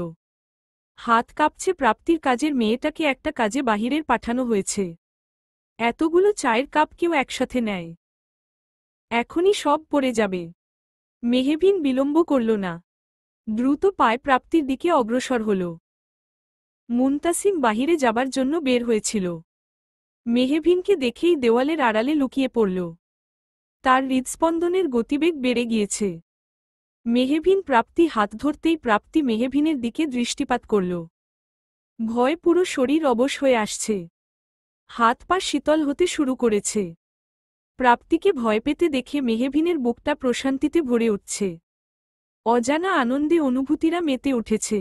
হাত কাঁপছে প্রাপ্তির কাজের মেয়েটাকে একটা কাজে বাহিরের পাঠানো হয়েছে। এতগুলো চায়ের কাপ কেউ একসাথে নেয়? এখনই সব পড়ে যাবে। মেহবিন বিলম্ব করল না। দ্রুত পায়ে প্রাপ্তির দিকে অগ্রসর হল। মুনতাসিম বাহিরে যাবার জন্য বের হয়েছিল। মেহবিনকে দেখেই দেওয়ালের আড়ালে লুকিয়ে পড়ল। তার হৃদস্পন্দনের গতিবেগ বেড়ে গিয়েছে। মেহবিন প্রাপ্তি হাত ধরতেই প্রাপ্তি মেহবিনের দিকে দৃষ্টিপাত করল। ভয়ে পুরো শরীর অবশ হয়ে আসছে। হাত পা শীতল হতে শুরু করেছে। প্রাপ্তিকে ভয় পেতে দেখে মেহবিনের বুকটা প্রশান্তিতে ভরে উঠছে। অজানা আনন্দে অনুভূতিরা মেতে উঠেছে।